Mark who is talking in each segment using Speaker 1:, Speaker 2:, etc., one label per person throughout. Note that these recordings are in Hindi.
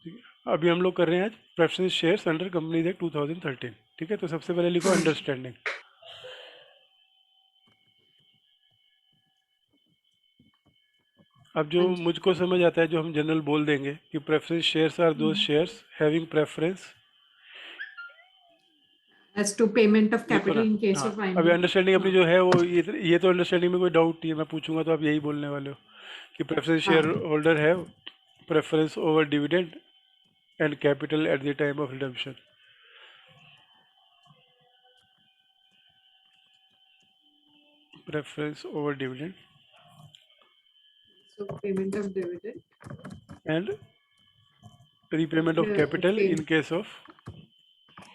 Speaker 1: ठीक है, अभी हम लोग कर रहे हैं आज preference shares under companies act 2013। ठीक है, तो सबसे पहले लिखो
Speaker 2: हाँ
Speaker 1: अंडरस्टैंडिंग। अब जो
Speaker 2: हाँ जी।
Speaker 1: मुझको समझ आता है, जो हम जनरल बोल देंगे कि preference shares are those shares having preference.
Speaker 2: As to payment of
Speaker 1: लिखो
Speaker 2: कैपिटल
Speaker 1: ना।
Speaker 2: इन केस
Speaker 1: हाँ,
Speaker 2: ऑफ
Speaker 1: अभी
Speaker 2: वाइंडिंग।
Speaker 1: अंडरस्टैंडिंग अपनी
Speaker 2: हाँ
Speaker 1: जो है वो ये तो अंडरस्टैंडिंग में कोई डाउट नहीं है, मैं पूछूंगा तो आप यही बोलने वाले हो कि प्रेफरेंस शेयर
Speaker 2: हाँ।
Speaker 1: होल्डर है preference over dividend and capital eight the time of redemption. Preference over dividend
Speaker 2: so payment of dividend
Speaker 1: and repayment of capital in case of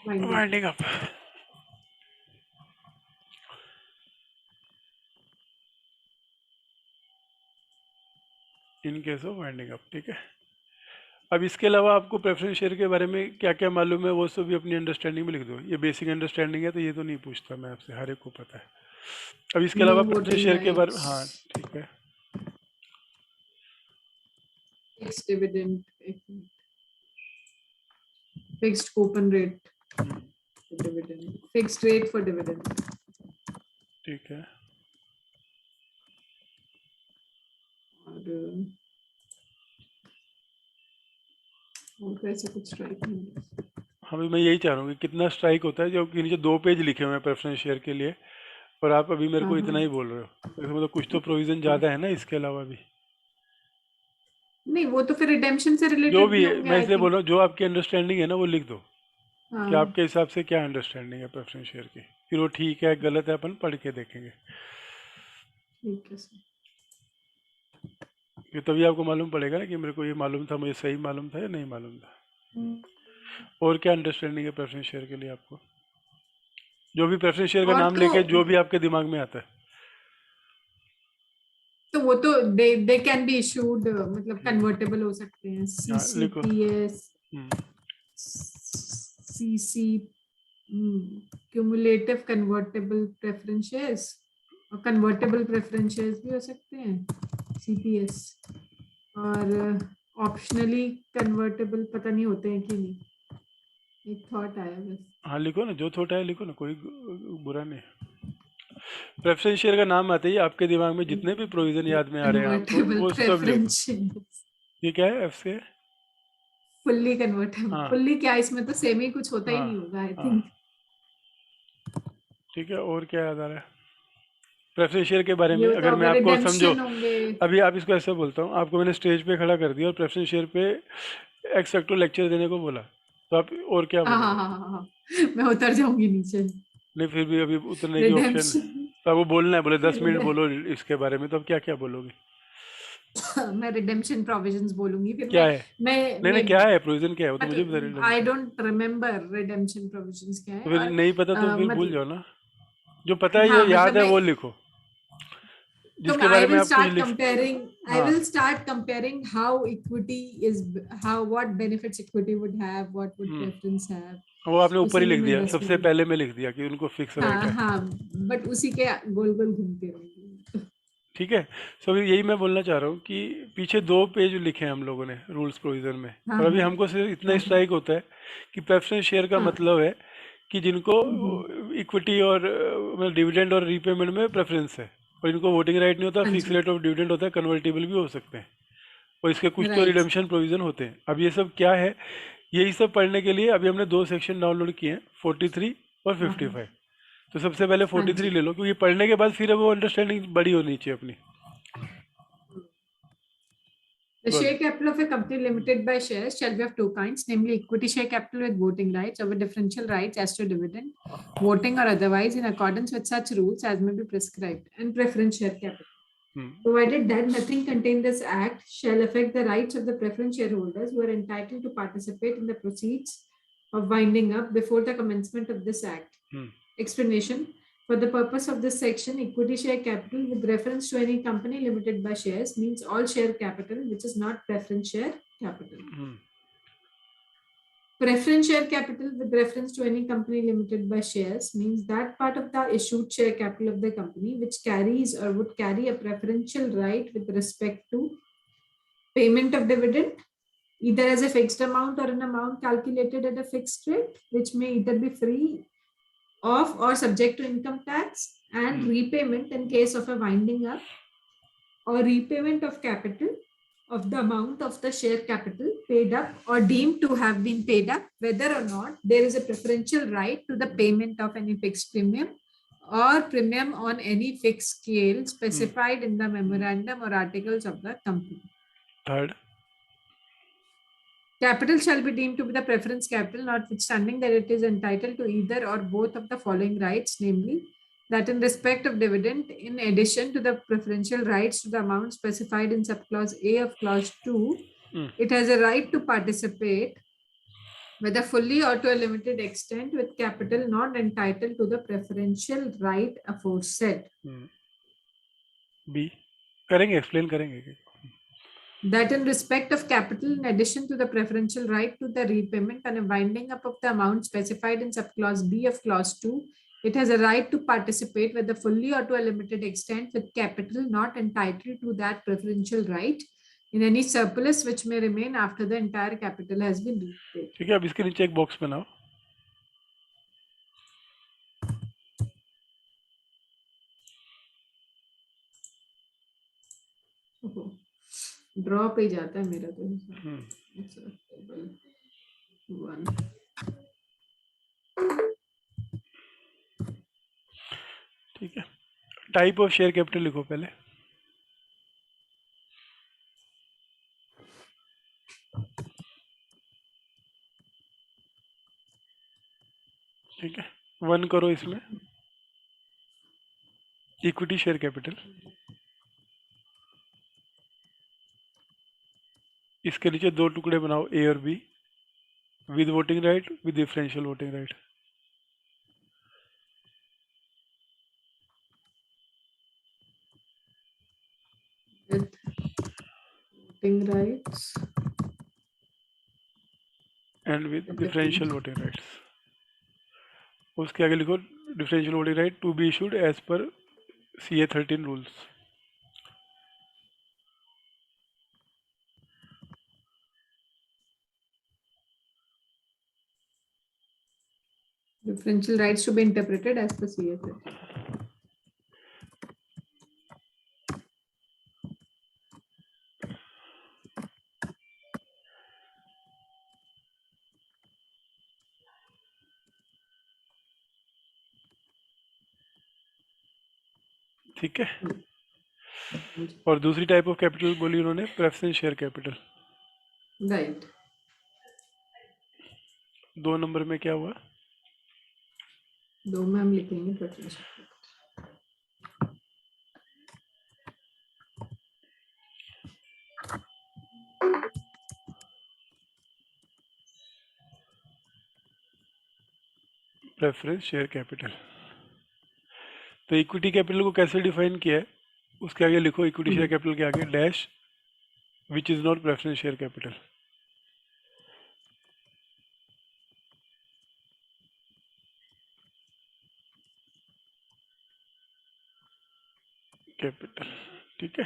Speaker 2: winding.
Speaker 1: Winding up. In case of winding up. ठीक है, अब इसके अलावा आपको प्रेफरेंस शेयर के बारे में क्या क्या मालूम है वो सब भी अपनी अंडरस्टैंडिंग में लिख दो। ये बेसिक अंडरस्टैंडिंग है तो ये तो नहीं पूछता मैं आपसे, हर एक को पता है। अब इसके
Speaker 2: नो
Speaker 1: अलावा प्रेफरेंस
Speaker 2: वोटिंग
Speaker 1: शेयर के बारे में,
Speaker 2: राइट्स।
Speaker 1: हाँ ठीक है।
Speaker 2: Fixed dividend. Fixed coupon rate for dividend. Fixed rate for dividend.
Speaker 1: ठीक है,
Speaker 2: और कैसे कुछ स्ट्राइक नहीं।
Speaker 1: हाँ मैं यही चाह रहा हूँ कि कितना स्ट्राइक होता है, जो कि नीचे 2 पेज लिखे हुए हैं प्रेफरेंस शेयर के लिए, और आप अभी मेरे
Speaker 2: हाँ
Speaker 1: को
Speaker 2: हाँ
Speaker 1: इतना ही बोल रहे हो, तो इसका मतलब कुछ तो प्रोविज़न
Speaker 2: हाँ।
Speaker 1: ज़्यादा है ना इसके अलावा भी।
Speaker 2: नहीं, वो तो फिर रिडेम्पशन से
Speaker 1: जो
Speaker 2: रिलेटेड
Speaker 1: भी
Speaker 2: भी
Speaker 1: है
Speaker 2: होंगे
Speaker 1: मैं
Speaker 2: आई
Speaker 1: इसलिए बोल
Speaker 2: थिंक।
Speaker 1: रहा हूँ, जो आपकी अंडरस्टैंडिंग है ना वो लिख दो कि
Speaker 2: हाँ
Speaker 1: आपके हिसाब से क्या अंडरस्टैंडिंग है प्रेफरेंस शेयर की। फिर वो ठीक है गलत है अपन पढ़ के देखेंगे।
Speaker 2: ठीक है सर।
Speaker 1: ये तभी आपको मालूम पड़ेगा ना कि मेरे को ये मालूम था, मुझे सही मालूम था या नहीं मालूम था। और क्या अंडरस्टैंडिंग है प्रेफरेंस शेयर के लिए आपको, जो भी प्रेफरेंस शेयर का
Speaker 2: और
Speaker 1: नाम
Speaker 2: तो
Speaker 1: लेके जो भी आपके दिमाग में आता है।
Speaker 2: वो तो दे कैन बी इशूड, मतलब कन्वर्टेबल हो सकते हैं।
Speaker 1: हाँ लिखो।
Speaker 2: CCPS, CC, cumulative convertible preference shares, और कन्वर्टेबल प्रेफरेंस शेयर्स भी हो सकते हैं CPS। और ऑप्शनली कन्वर्टेबल पता नहीं होते हैं कि नहीं, एक थॉट आया बस।
Speaker 1: हाँ लिखो ना, जो छोटा है लिखो ना, कोई बुरा नहीं। प्रेफरेंस शेयर का नाम आते ही आपके दिमाग में जितने भी प्रोविज़न याद में आ रहे हैं आपको
Speaker 2: कन्वर्टेबल
Speaker 1: वो सब लिखो।
Speaker 2: Preference shares.
Speaker 1: ये क्या है, एफ से?
Speaker 2: फुल्ली कन्वर्टेबल,
Speaker 1: हाँ
Speaker 2: फुल्ली क्या, इसमें तो सेम ही कुछ होता ही
Speaker 1: हाँ
Speaker 2: नहीं होगा आई
Speaker 1: हाँ।
Speaker 2: थिंक।
Speaker 1: ठीक है, और क्या याद आ रहा है प्रेफरेंस शेयर के बारे में,
Speaker 2: ये तो
Speaker 1: अगर मैं
Speaker 2: अगर
Speaker 1: आपको समझो।
Speaker 2: रिडेम्पशन होंगे।
Speaker 1: अभी आप इसको ऐसे बोलता हूँ, आपको मैंने स्टेज पे खड़ा कर दिया और प्रेफरेंस शेयर पे एक्स फैक्टर लेक्चर देने को बोला, तो आप और क्या
Speaker 2: हाँ हाँ
Speaker 1: बोलोगे?
Speaker 2: हाँ हाँ हाँ, मैं उतर जाऊंगी नीचे।
Speaker 1: नहीं फिर भी अभी उतरने की ऑप्शन है,
Speaker 2: रिडेम्पशन।
Speaker 1: तो आपको बोलना है, बोले 10 मिनट बोलो इसके बारे में, तो आप क्या क्या बोलोगे?
Speaker 2: मैं रिडेम्पशन प्रोविजंस बोलूंगी फिर
Speaker 1: क्या
Speaker 2: मैं।
Speaker 1: है? नहीं नहीं,
Speaker 2: मैं
Speaker 1: क्या है प्रोविजन, क्या है वो तो मुझे भी बता
Speaker 2: मतलब आई
Speaker 1: redemption।
Speaker 2: Don't remember redemption provisions क्या
Speaker 1: तो
Speaker 2: है।
Speaker 1: फिर
Speaker 2: और
Speaker 1: नहीं पता तो फिर भूल
Speaker 2: मतलब
Speaker 1: जाओ ना, जो पता है जो
Speaker 2: हाँ, मतलब
Speaker 1: याद है
Speaker 2: मैं,
Speaker 1: वो लिखो,
Speaker 2: तो
Speaker 1: जिसके
Speaker 2: आई
Speaker 1: बारे में
Speaker 2: विल
Speaker 1: आप कुछ
Speaker 2: स्टार्ट
Speaker 1: लिख।
Speaker 2: कंपेयरिंग। आई
Speaker 1: हाँ
Speaker 2: will start comparing how equity is, how what benefits equity would have, what would preference have.
Speaker 1: वो आपने ऊपर
Speaker 2: उसी
Speaker 1: ही
Speaker 2: में
Speaker 1: लिख
Speaker 2: मैं
Speaker 1: दिया,
Speaker 2: 10
Speaker 1: सबसे
Speaker 2: मिनट।
Speaker 1: पहले में लिख दिया कि उनको फिक्स राइट
Speaker 2: हाँ
Speaker 1: है।
Speaker 2: हाँ, बट उसी के गोल गोल घूमते रहेंगे।
Speaker 1: ठीक है, सो अभी यही मैं बोलना चाह रहा हूँ कि पीछे 2 पेज लिखे हैं हम लोगों ने रूल्स प्रोविजन में,
Speaker 2: हाँ
Speaker 1: और अभी
Speaker 2: हाँ
Speaker 1: हमको सिर्फ इतना
Speaker 2: हाँ
Speaker 1: स्ट्राइक होता है कि प्रेफरेंस शेयर का
Speaker 2: हाँ।
Speaker 1: मतलब है कि जिनको
Speaker 2: हम्म,
Speaker 1: इक्विटी और मतलब डिविडेंड और रीपेमेंट में प्रेफरेंस है, और इनको वोटिंग राइट नहीं होता,
Speaker 2: हाँ
Speaker 1: फिक्स
Speaker 2: जी।
Speaker 1: रेट ऑफ डिविडेंड होता है, कन्वर्टेबल भी हो सकते हैं, और इसके कुछ तो
Speaker 2: राइट।
Speaker 1: रिडेम्पशन प्रोविजन होते हैं। अब ये सब क्या है, यही सब पढ़ने के लिए अभी हमने 2 सेक्शन डाउनलोड किए हैं, 43 और
Speaker 2: हाँ
Speaker 1: 55। तो सबसे पहले
Speaker 2: हाँ
Speaker 1: 43
Speaker 2: जी।
Speaker 1: ले लो, क्योंकि पढ़ने के बाद फिर वो अंडरस्टैंडिंग बड़ी होनी चाहिए अपनी।
Speaker 2: The
Speaker 1: बोलो।
Speaker 2: share capital of a company limited by shares shall be of two kinds, namely equity share capital with voting rights or with differential rights as to dividend, voting or otherwise in accordance with such rules as may be prescribed, and preference share capital. Provided that nothing contained in this act shall affect the rights of the preference shareholders who are entitled to participate in the proceeds of winding up before the commencement of this act. Explanation. For the purpose of this section, equity share capital with reference to any company limited by shares means all share capital which is not preference share capital. Preference share capital with reference to any company limited by shares means that part of the issued share capital of the company which carries or would carry a preferential right with respect to payment of dividend, either as a fixed amount or an amount calculated at a fixed rate, which may either be free of or subject to income tax, and repayment in case of a winding up or repayment of capital of the amount of the share capital paid up or deemed to have been paid up, whether or not there is a preferential right to the payment of any fixed premium or premium on any fixed scale specified in the memorandum or articles of the company.
Speaker 1: Third
Speaker 2: Capital shall be deemed to be the preference capital, notwithstanding that it is entitled to either or both of the following rights, namely, that in respect of dividend, in addition to the preferential rights to the amount specified in subclause A of clause 2, it has a right to participate, whether fully or to a limited extent, with capital not entitled to the preferential right aforesaid.
Speaker 1: बी करेंगे, एक्सप्लेन करेंगे कि
Speaker 2: That in respect of capital, in addition to the preferential right to the repayment and a winding up of the amount specified in subclause B of clause 2, it has a right to participate, whether fully or to a limited extent, with capital not entitled to that preferential right in any surplus which may remain after the entire capital has been repaid.
Speaker 1: ठीक है. अब इसके नीचे एक बॉक्स बनाओ.
Speaker 2: ड्रॉ पे जाता है मेरा तो. One.
Speaker 1: ठीक है. टाइप ऑफ शेयर कैपिटल लिखो पहले. ठीक है. 1 करो इसमें इक्विटी शेयर कैपिटल. इसके नीचे 2 टुकड़े बनाओ, ए और B, with voting right, with differential voting right.
Speaker 2: With voting rights
Speaker 1: and with differential voting rights. उसके आगे लिखो differential voting right to be issued as per CA 13 rules.
Speaker 2: differential rights to be interpreted as per CA.
Speaker 1: ठीक है. और दूसरी टाइप ऑफ कैपिटल बोली उन्होंने preference share capital.
Speaker 2: Right.
Speaker 1: 2 number में क्या हुआ?
Speaker 2: दो में हम लिखेंगे preferential.
Speaker 1: Preference share capital. तो इक्विटी कैपिटल को कैसे डिफाइन किया है? उसके आगे लिखो इक्विटी शेयर कैपिटल के आगे dash which is not preference share capital. Capital. ठीक है.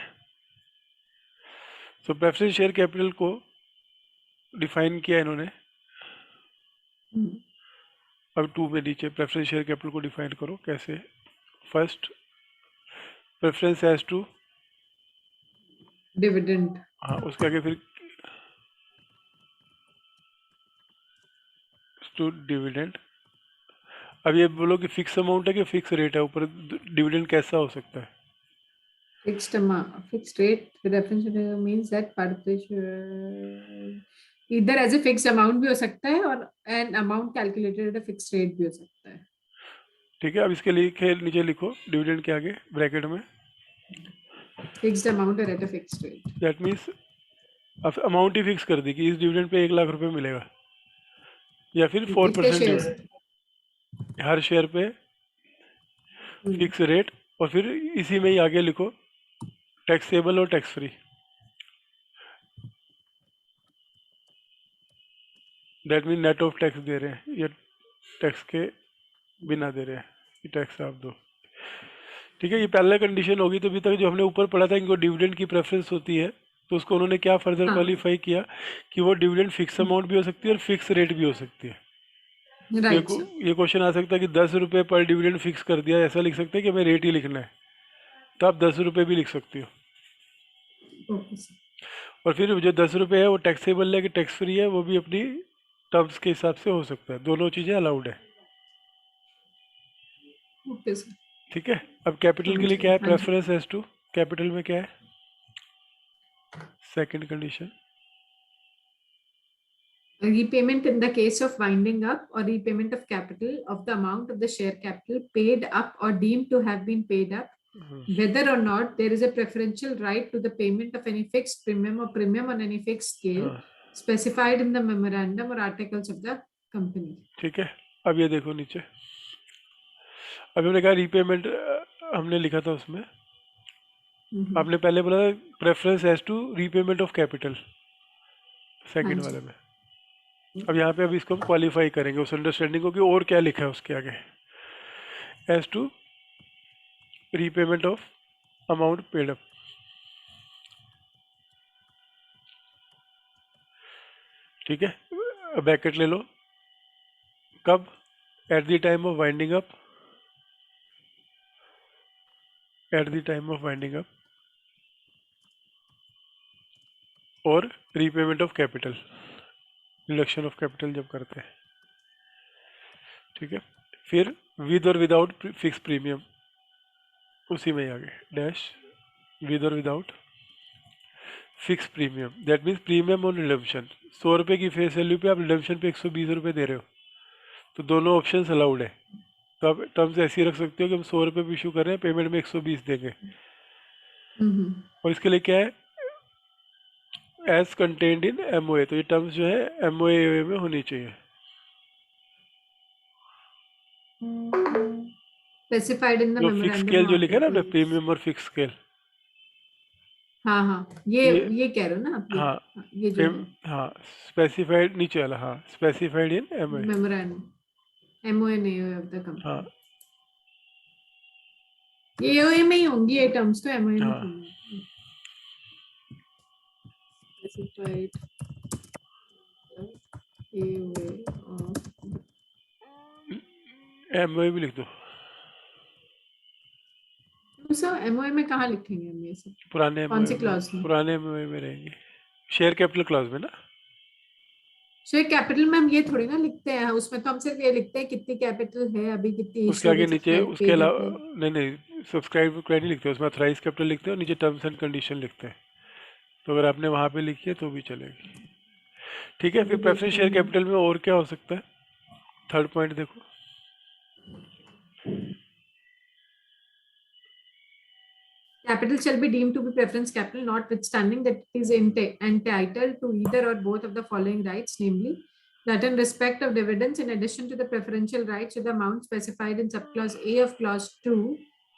Speaker 1: सो प्रेफरेंस शेयर कैपिटल को डिफाइन किया इन्होंने. अब 2 में नीचे प्रेफरेंस शेयर कैपिटल को डिफाइन करो. कैसे? First preference as to
Speaker 2: Dividend.
Speaker 1: हाँ, उसके आगे फिर टू डिविडेंड. अब ये बोलो कि फिक्स अमाउंट है कि फिक्स रेट है, ऊपर डिविडेंड कैसा हो सकता है?
Speaker 2: Fixed amount, fixed rate. The reference means that participation either as a fixed amount भी हो सकता है और an amount calculated at a fixed rate भी हो सकता है.
Speaker 1: ठीक है. अब इसके लिए नीचे लिखो डिविडेंड के आगे ब्रैकेट में
Speaker 2: Fixed amount or at a fixed rate.
Speaker 1: That means अब अमाउंट ही फिक्स कर दी कि इस डिविडेंड पे 1 लाख रुपए मिलेगा, या फिर 4% डिविडेंड हर शेयर पे फिक्स रेट. और फिर इसी में ही आगे लिखो टैक्सेबल और tax free. That mean net of tax दे रहे हैं या टैक्स के बिना दे रहे हैं, ये टैक्स आप दो. ठीक है. ये पहला कंडीशन होगी. तो अभी तक जो हमने ऊपर पढ़ा था इनको डिविडेंड की प्रेफरेंस होती है तो उसको उन्होंने क्या फर्दर
Speaker 2: हाँ
Speaker 1: क्वालिफाई किया कि वो डिविडेंड फिक्स अमाउंट भी हो सकती है और फिक्स रेट भी हो सकती है। तो
Speaker 2: राइट सर।
Speaker 1: ये क्वेश्चन आ सकता है कि 10 रुपये पर डिविडेंड फिक्स कर दिया, ऐसा लिख सकते हैं कि हमें रेट ही लिखना है, तो आप 10 रुपये भी लिख सकती हो।
Speaker 2: Okay sir.
Speaker 1: और फिर जो 10 रुपये है वो टैक्सेबल है कि टैक्स फ्री है, वो भी अपनी टर्म्स के हिसाब से हो सकता है, दोनों चीज़ें अलाउड है।
Speaker 2: Okay sir.
Speaker 1: ठीक है। अब कैपिटल के
Speaker 2: समझ
Speaker 1: लिए
Speaker 2: गए,
Speaker 1: क्या है,
Speaker 2: हाँ जी।
Speaker 1: प्रेफरेंस एज टू कैपिटल में क्या है, second condition.
Speaker 2: Repayment in the case of winding up or repayment of capital of the amount of the share capital paid up or deemed to have been paid up, whether or not there is a preferential right to the payment of any fixed premium or premium on any fixed scale
Speaker 1: हाँ
Speaker 2: specified in the memorandum or articles of the company.
Speaker 1: ठीक है। अब ये देखो नीचे, अभी हमने कहा रीपेमेंट, हमने लिखा था उसमें,
Speaker 2: Mhm.
Speaker 1: आपने पहले बोला preference as to repayment of capital,
Speaker 2: हाँ
Speaker 1: सेकंड
Speaker 2: जी।
Speaker 1: वाले में। अब यहाँ पे अभी इसको हम क्वालिफाई करेंगे उस अंडरस्टैंडिंग को कि और क्या लिखा है उसके आगे, as to repayment of amount paid up. ठीक है, ब्रैकेट ले लो, कब, at the time of winding up, at the time of winding up, और repayment of capital, reduction of capital जब करते हैं। ठीक है, फिर विद और विदाउट फिक्स प्रीमियम, उसी में ही आगे डैश, विद और without fix premium, that means premium on redemption. 100 रुपये की फेस वैल्यू पे आप रिडम्पशन पे 120 रुपये दे रहे हो, तो दोनों ऑप्शंस अलाउड है। तो आप टर्म्स ऐसी रख सकते हो कि हम 100 रुपये इशू कर रहे हैं, पेमेंट में 120 देंगे।
Speaker 2: Mhm.
Speaker 1: और इसके लिए क्या है, एज कंटेन्ड इन एमओए, तो ये टर्म्स जो है एमओए में होनी चाहिए।
Speaker 2: Specified in the
Speaker 1: जो फिक्स
Speaker 2: memorandum
Speaker 1: स्केल
Speaker 2: or
Speaker 1: जो लिखा है ना आपने,
Speaker 2: articles.
Speaker 1: प्रीमियम और फिक्स स्केल,
Speaker 2: हाँ हाँ, ये
Speaker 1: ये,
Speaker 2: ये कह रहे हो ना आप, ये
Speaker 1: हाँ
Speaker 2: हाँ, ये जो है
Speaker 1: हाँ स्पेसिफाइड नीचे वाला, हाँ specified in MOA.
Speaker 2: Memorandum, MOA नहीं है ऑफ द
Speaker 1: हाँ
Speaker 2: कंपनी। ये एओए में ही होंगी ये टर्म्स, तो एमओए में
Speaker 1: हाँ,
Speaker 2: थोड़ी स्पेसिफाइड एओए ऑफ।
Speaker 1: एमओए भी लिख दो।
Speaker 2: सर एमओए में कहाँ लिखेंगे हम ये सब,
Speaker 1: पुराने
Speaker 2: कौन
Speaker 1: एमओए
Speaker 2: सी
Speaker 1: में,
Speaker 2: क्लॉज में?
Speaker 1: पुराने एमओए में रहेंगे, शेयर कैपिटल क्लॉज में ना।
Speaker 2: शेयर कैपिटल में हम ये थोड़ी ना लिखते हैं, उसमें तो हम सिर्फ ये लिखते हैं कितनी कैपिटल है अभी, कितनी
Speaker 1: उसके
Speaker 2: इश्यूड
Speaker 1: आगे
Speaker 2: है,
Speaker 1: नीचे
Speaker 2: सब्सक्राइब
Speaker 1: उसके
Speaker 2: पेड
Speaker 1: अलावा,
Speaker 2: अप है।
Speaker 1: नहीं नहीं सब्सक्राइब नहीं लिखते, उसमें अथराइज कैपिटल लिखते हैं और नीचे टर्म्स एंड कंडीशन लिखते हैं, तो अगर आपने वहाँ पे लिखी है तो भी चलेगी। ठीक है,
Speaker 2: अभी
Speaker 1: फिर
Speaker 2: देख
Speaker 1: प्रेफरेंस
Speaker 2: रही
Speaker 1: शेयर
Speaker 2: हूँ।
Speaker 1: कैपिटल में और क्या हो सकता है, थर्ड पॉइंट देखो।
Speaker 2: Capital shall be deemed to be preference capital, notwithstanding that it is entitled to either or both of the following rights, namely, that in respect of dividends, in addition to the preferential rights to the amount specified in subclause A of clause 2,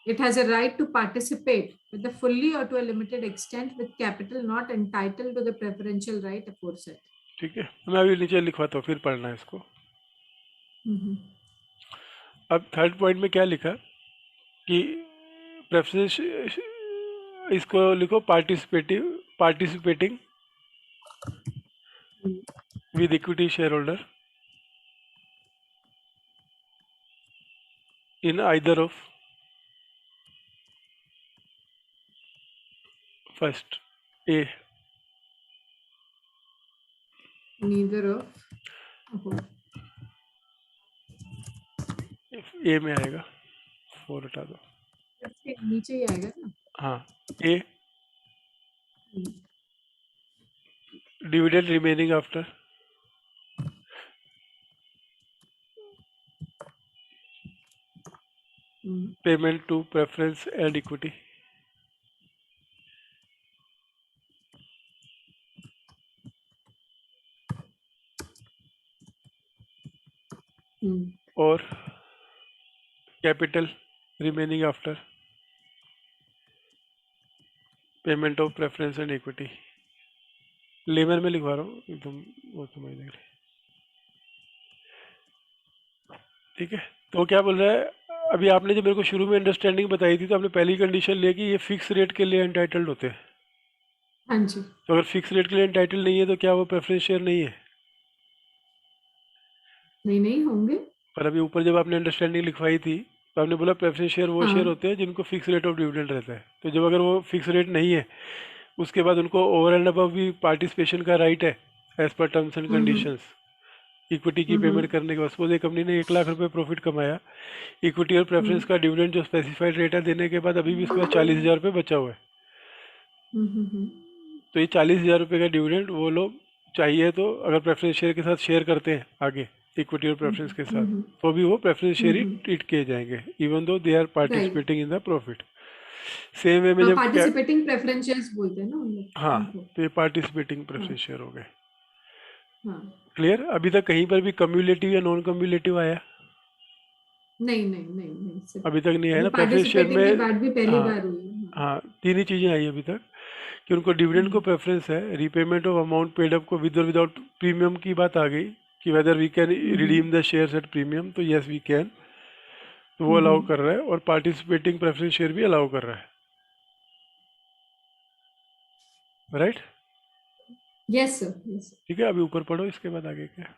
Speaker 2: it has a right to participate with the fully or to a limited extent with capital not entitled to the preferential right aforesaid.
Speaker 1: ठीक है, मैं अभी नीचे लिखवाता हूँ, फिर पढ़ना है इसको।
Speaker 2: Mhm.
Speaker 1: अब थर्ड पॉइंट में क्या लिखा कि प्रेफरेंस, इसको लिखो participating with equity share holder in either of first A,
Speaker 2: Neither of. Oh,
Speaker 1: ए में आएगा, फोर हटा दो,
Speaker 2: नीचे ही आएगा ना।
Speaker 1: हाँ ए, dividend remaining after payment to preference and equity, और capital remaining after payment of preference and equity. लेमन में लिखवा रहा हूँ एकदम, वो समझने के लिए। ठीक है, तो क्या बोल रहा है, अभी आपने जब मेरे को शुरू में अंडरस्टैंडिंग बताई थी तो आपने पहली कंडीशन लिया कि ये फिक्स रेट के लिए एंटाइटल्ड होते हैं,
Speaker 2: हाँ जी।
Speaker 1: तो अगर फिक्स रेट के लिए एंटाइटल नहीं है तो क्या वो प्रेफरेंस शेयर नहीं है?
Speaker 2: नहीं होंगे।
Speaker 1: पर अभी ऊपर जब आपने अंडरस्टैंडिंग लिखवाई थी तो आपने बोला प्रेफरेंस शेयर वो शेयर
Speaker 2: हाँ।
Speaker 1: होते हैं जिनको फिक्स रेट ऑफ डिविडेंड रहता है। तो जब अगर वो फिक्स रेट नहीं है, उसके बाद उनको ओवर एंड अबव भी पार्टिसिपेशन का राइट है as per terms and
Speaker 2: hmm
Speaker 1: conditions. Equity की
Speaker 2: हम्म
Speaker 1: पेमेंट करने के बाद सपोज एक कंपनी ने 1 लाख रुपए प्रॉफिट कमाया, इक्विटी और प्रेफरेंस
Speaker 2: हम्म
Speaker 1: का डिविडेंड जो स्पेसिफाइड रेट है देने के बाद अभी भी उसके पास 40,000 रुपये बचा हुआ है।
Speaker 2: हम्म।
Speaker 1: तो ये 40,000 रुपये का डिविडेंड वो लोग चाहिए तो अगर प्रेफरेंस शेयर के साथ शेयर करते हैं आगे, इक्विटी और प्रेफरेंस के साथ, तो भी वो प्रेफरेंस शेयर ही ट्रीट किए जाएंगे even though they are
Speaker 2: right.
Speaker 1: Participating in the profit. Same way में
Speaker 2: हाँ,
Speaker 1: जब क्या,
Speaker 2: पार्टिसिपेटिंग प्रेफरेंशियल्स बोलते हैं ना उन लोग
Speaker 1: हाँ,
Speaker 2: उनको।
Speaker 1: तो ये पार्टिसिपेटिंग
Speaker 2: हाँ
Speaker 1: प्रेफरेंस शेयर हो गए।
Speaker 2: हाँ।
Speaker 1: क्लियर? अभी तक कहीं पर भी कम्युलेटिव या नॉन कम्युलेटिव आया?
Speaker 2: नहीं सिर्फ
Speaker 1: अभी तक नहीं आया
Speaker 2: ये
Speaker 1: ना प्रेफरेंस शेयर
Speaker 2: पार्टिसिपेटिंग की
Speaker 1: में।
Speaker 2: बात भी पहली
Speaker 1: हाँ,
Speaker 2: बार हुई है। हाँ।
Speaker 1: हाँ, तीन ही चीज़ें आई अभी तक कि उनको डिविडेंड को
Speaker 2: हम्म
Speaker 1: प्रेफरेंस है, repayment of amount paid up को विद और विदाउट प्रीमियम की बात आ गई कि whether we can
Speaker 2: hmm
Speaker 1: redeem the shares at premium, तो यस वी कैन, तो वो अलाउ
Speaker 2: हम्म।
Speaker 1: कर रहा है। और पार्टिसिपेटिंग प्रेफरेंस शेयर भी अलाउ कर रहा है, राइट?
Speaker 2: Yes sir, yes.
Speaker 1: ठीक है, अभी ऊपर पढ़ो इसके बाद आगे क्या।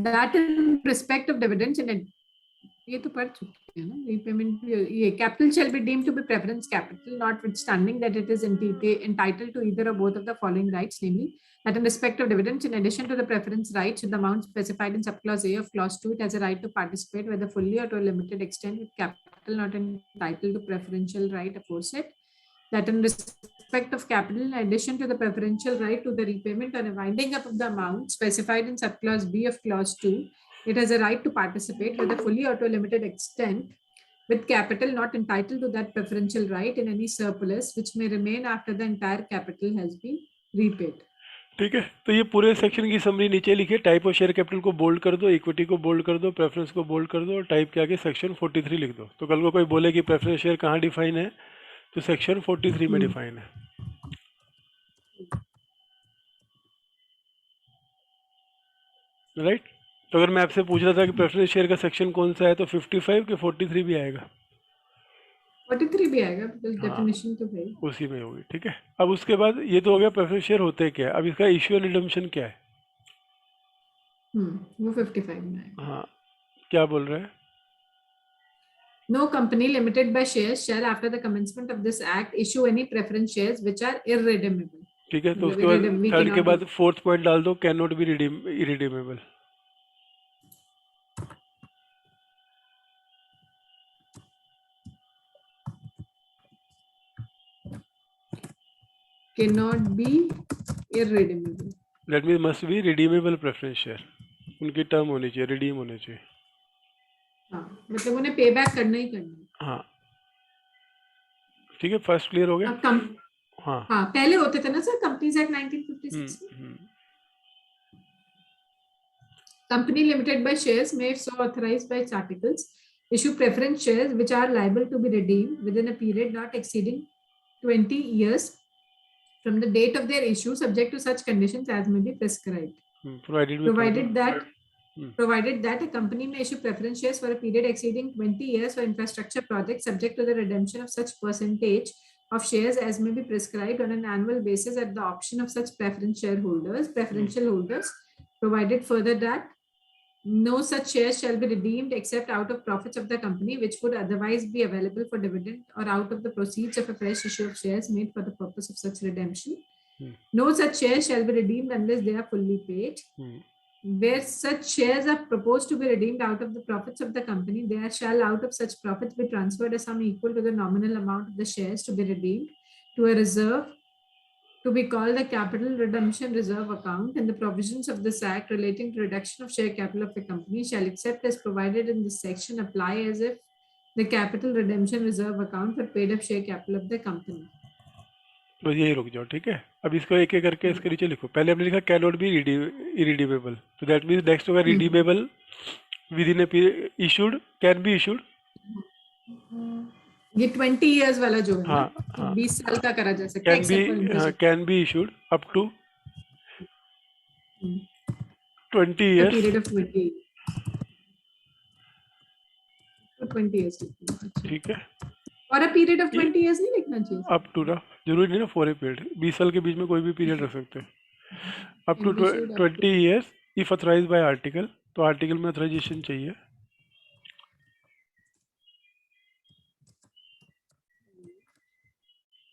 Speaker 2: That in respect of dividends in ये तो पढ़ चुके हैं ना, रीपेमेंट ये capital shall be deemed to be preference capital notwithstanding that it is entitled to either or both of the following rights, namely that in respect of dividends in addition to the preference rights with the amount specified in subclause A of clause 2, it has a right to participate whether fully or to a limited extent with capital not entitled to preferential right aforesaid, that in respect of capital in addition to the preferential right to the repayment or winding up of the amount specified in subclause B of clause 2, it has a right to participate, whether fully or to a limited extent, with capital not entitled to that preferential right in any surplus which may remain after the entire capital has been repaid.
Speaker 1: ठीक है, तो ये पूरे सेक्शन की समरी नीचे लिखिए। टाइप ऑफ शेयर कैपिटल को बोल्ड कर दो, इक्विटी को बोल्ड कर दो, प्रेफरेंस को बोल्ड कर दो और टाइप के आगे सेक्शन 43 लिख दो। तो कल को कोई बोले कि प्रेफरेंस शेयर कहाँ डिफाइन है, तो सेक्शन 43 में डिफाइन है, राइट? तो अगर मैं आपसे पूछ रहा था कि प्रेफरेंस शेयर का सेक्शन कौन सा है, तो 55 के 43 भी आएगा।
Speaker 2: 43 भी आएगा बिकॉज
Speaker 1: हाँ,
Speaker 2: डेफिनेशन तो है।
Speaker 1: उसी में होगी। ठीक है, अब उसके बाद ये तो हो गया प्रेफरेंस शेयर होते क्या है। अब इसका इश्यू एंड रिडम्पशन क्या है?
Speaker 2: वो 55 में आएगा।
Speaker 1: हाँ, क्या बोल रहे हैं?
Speaker 2: No company limited by shares shall, after the commencement of this act, issue any preference shares which are irredeemable.
Speaker 1: ठीक है, तो
Speaker 2: मतलब
Speaker 1: उसके बाद
Speaker 2: we
Speaker 1: थर्ड के
Speaker 2: cannot
Speaker 1: बाद फोर्थ पॉइंट डाल दो, can not be irredeemable.
Speaker 2: cannot be irredeemable.
Speaker 1: That mean must be redeemable preference share, उनकी टर्म होनी चाहिए, रिडीम होने चाहिए।
Speaker 2: हाँ, मतलब उन्हें पे बैक करना ही करना है।
Speaker 1: हाँ, ठीक है, फर्स्ट क्लियर हो गया।
Speaker 2: अब कम
Speaker 1: हाँ,
Speaker 2: हाँ, पहले होते थे ना सर कंपनीज एक्ट 1956 में।
Speaker 1: हम्म।
Speaker 2: Company limited by shares may, if so authorized by its articles, issue preference shares which are liable to be redeemed within a period not exceeding 20 years from the date of their issue, subject to such conditions as may be prescribed.
Speaker 1: Provided में पढ़ दो।
Speaker 2: Provided that a company may issue preference shares for a period exceeding 20 years for infrastructure projects, subject to the redemption of such percentage of shares as may be prescribed on an annual basis at the option of such preferential holders, provided further that no such shares shall be redeemed except out of profits of the company, which would otherwise be available for dividend, or out of the proceeds of a fresh issue of shares made for the purpose of such redemption. No such shares shall be redeemed unless they are fully paid. Where such shares are proposed to be redeemed out of the profits of the company, there shall out of such profits be transferred a sum equal to the nominal amount of the shares to be redeemed to a reserve to be called the capital redemption reserve account, and the provisions of this act relating to reduction of share capital of a company shall, except as provided in this section, apply as if the capital redemption reserve account for paid up share capital of the company.
Speaker 1: तो यही रुक जाओ, ठीक है। अब इसको एक एक करके इसके नीचे लिखो। पहले हमने लिखा कैन नॉट बी इरिडीमेबल, तो दैट मीन्स नेक्स्ट होगा redeemable with in A issued, can be issued.
Speaker 2: ये 20 इयर्स वाला जो है ना,
Speaker 1: हाँ, हाँ,
Speaker 2: 20 साल का करा जा सकता है
Speaker 1: कैन बी,
Speaker 2: एक्सेप्ट फॉर
Speaker 1: हाँ,
Speaker 2: interest
Speaker 1: can be issued up to 20
Speaker 2: a
Speaker 1: years
Speaker 2: period of 20. 20 years लिखूंगा, अच्छा।
Speaker 1: ठीक है,
Speaker 2: और अ पीरियड ऑफ
Speaker 1: ये
Speaker 2: 20 years नहीं लिखना चाहिए?
Speaker 1: अप टू ना, जरूरी नहीं ना फॉर ए पीरियड, 20 साल के बीच में कोई भी पीरियड रख सकते हैं। Up to
Speaker 2: And we should up
Speaker 1: 20
Speaker 2: to
Speaker 1: years if authorise by article, तो आर्टिकल में अथराइजेशन चाहिए।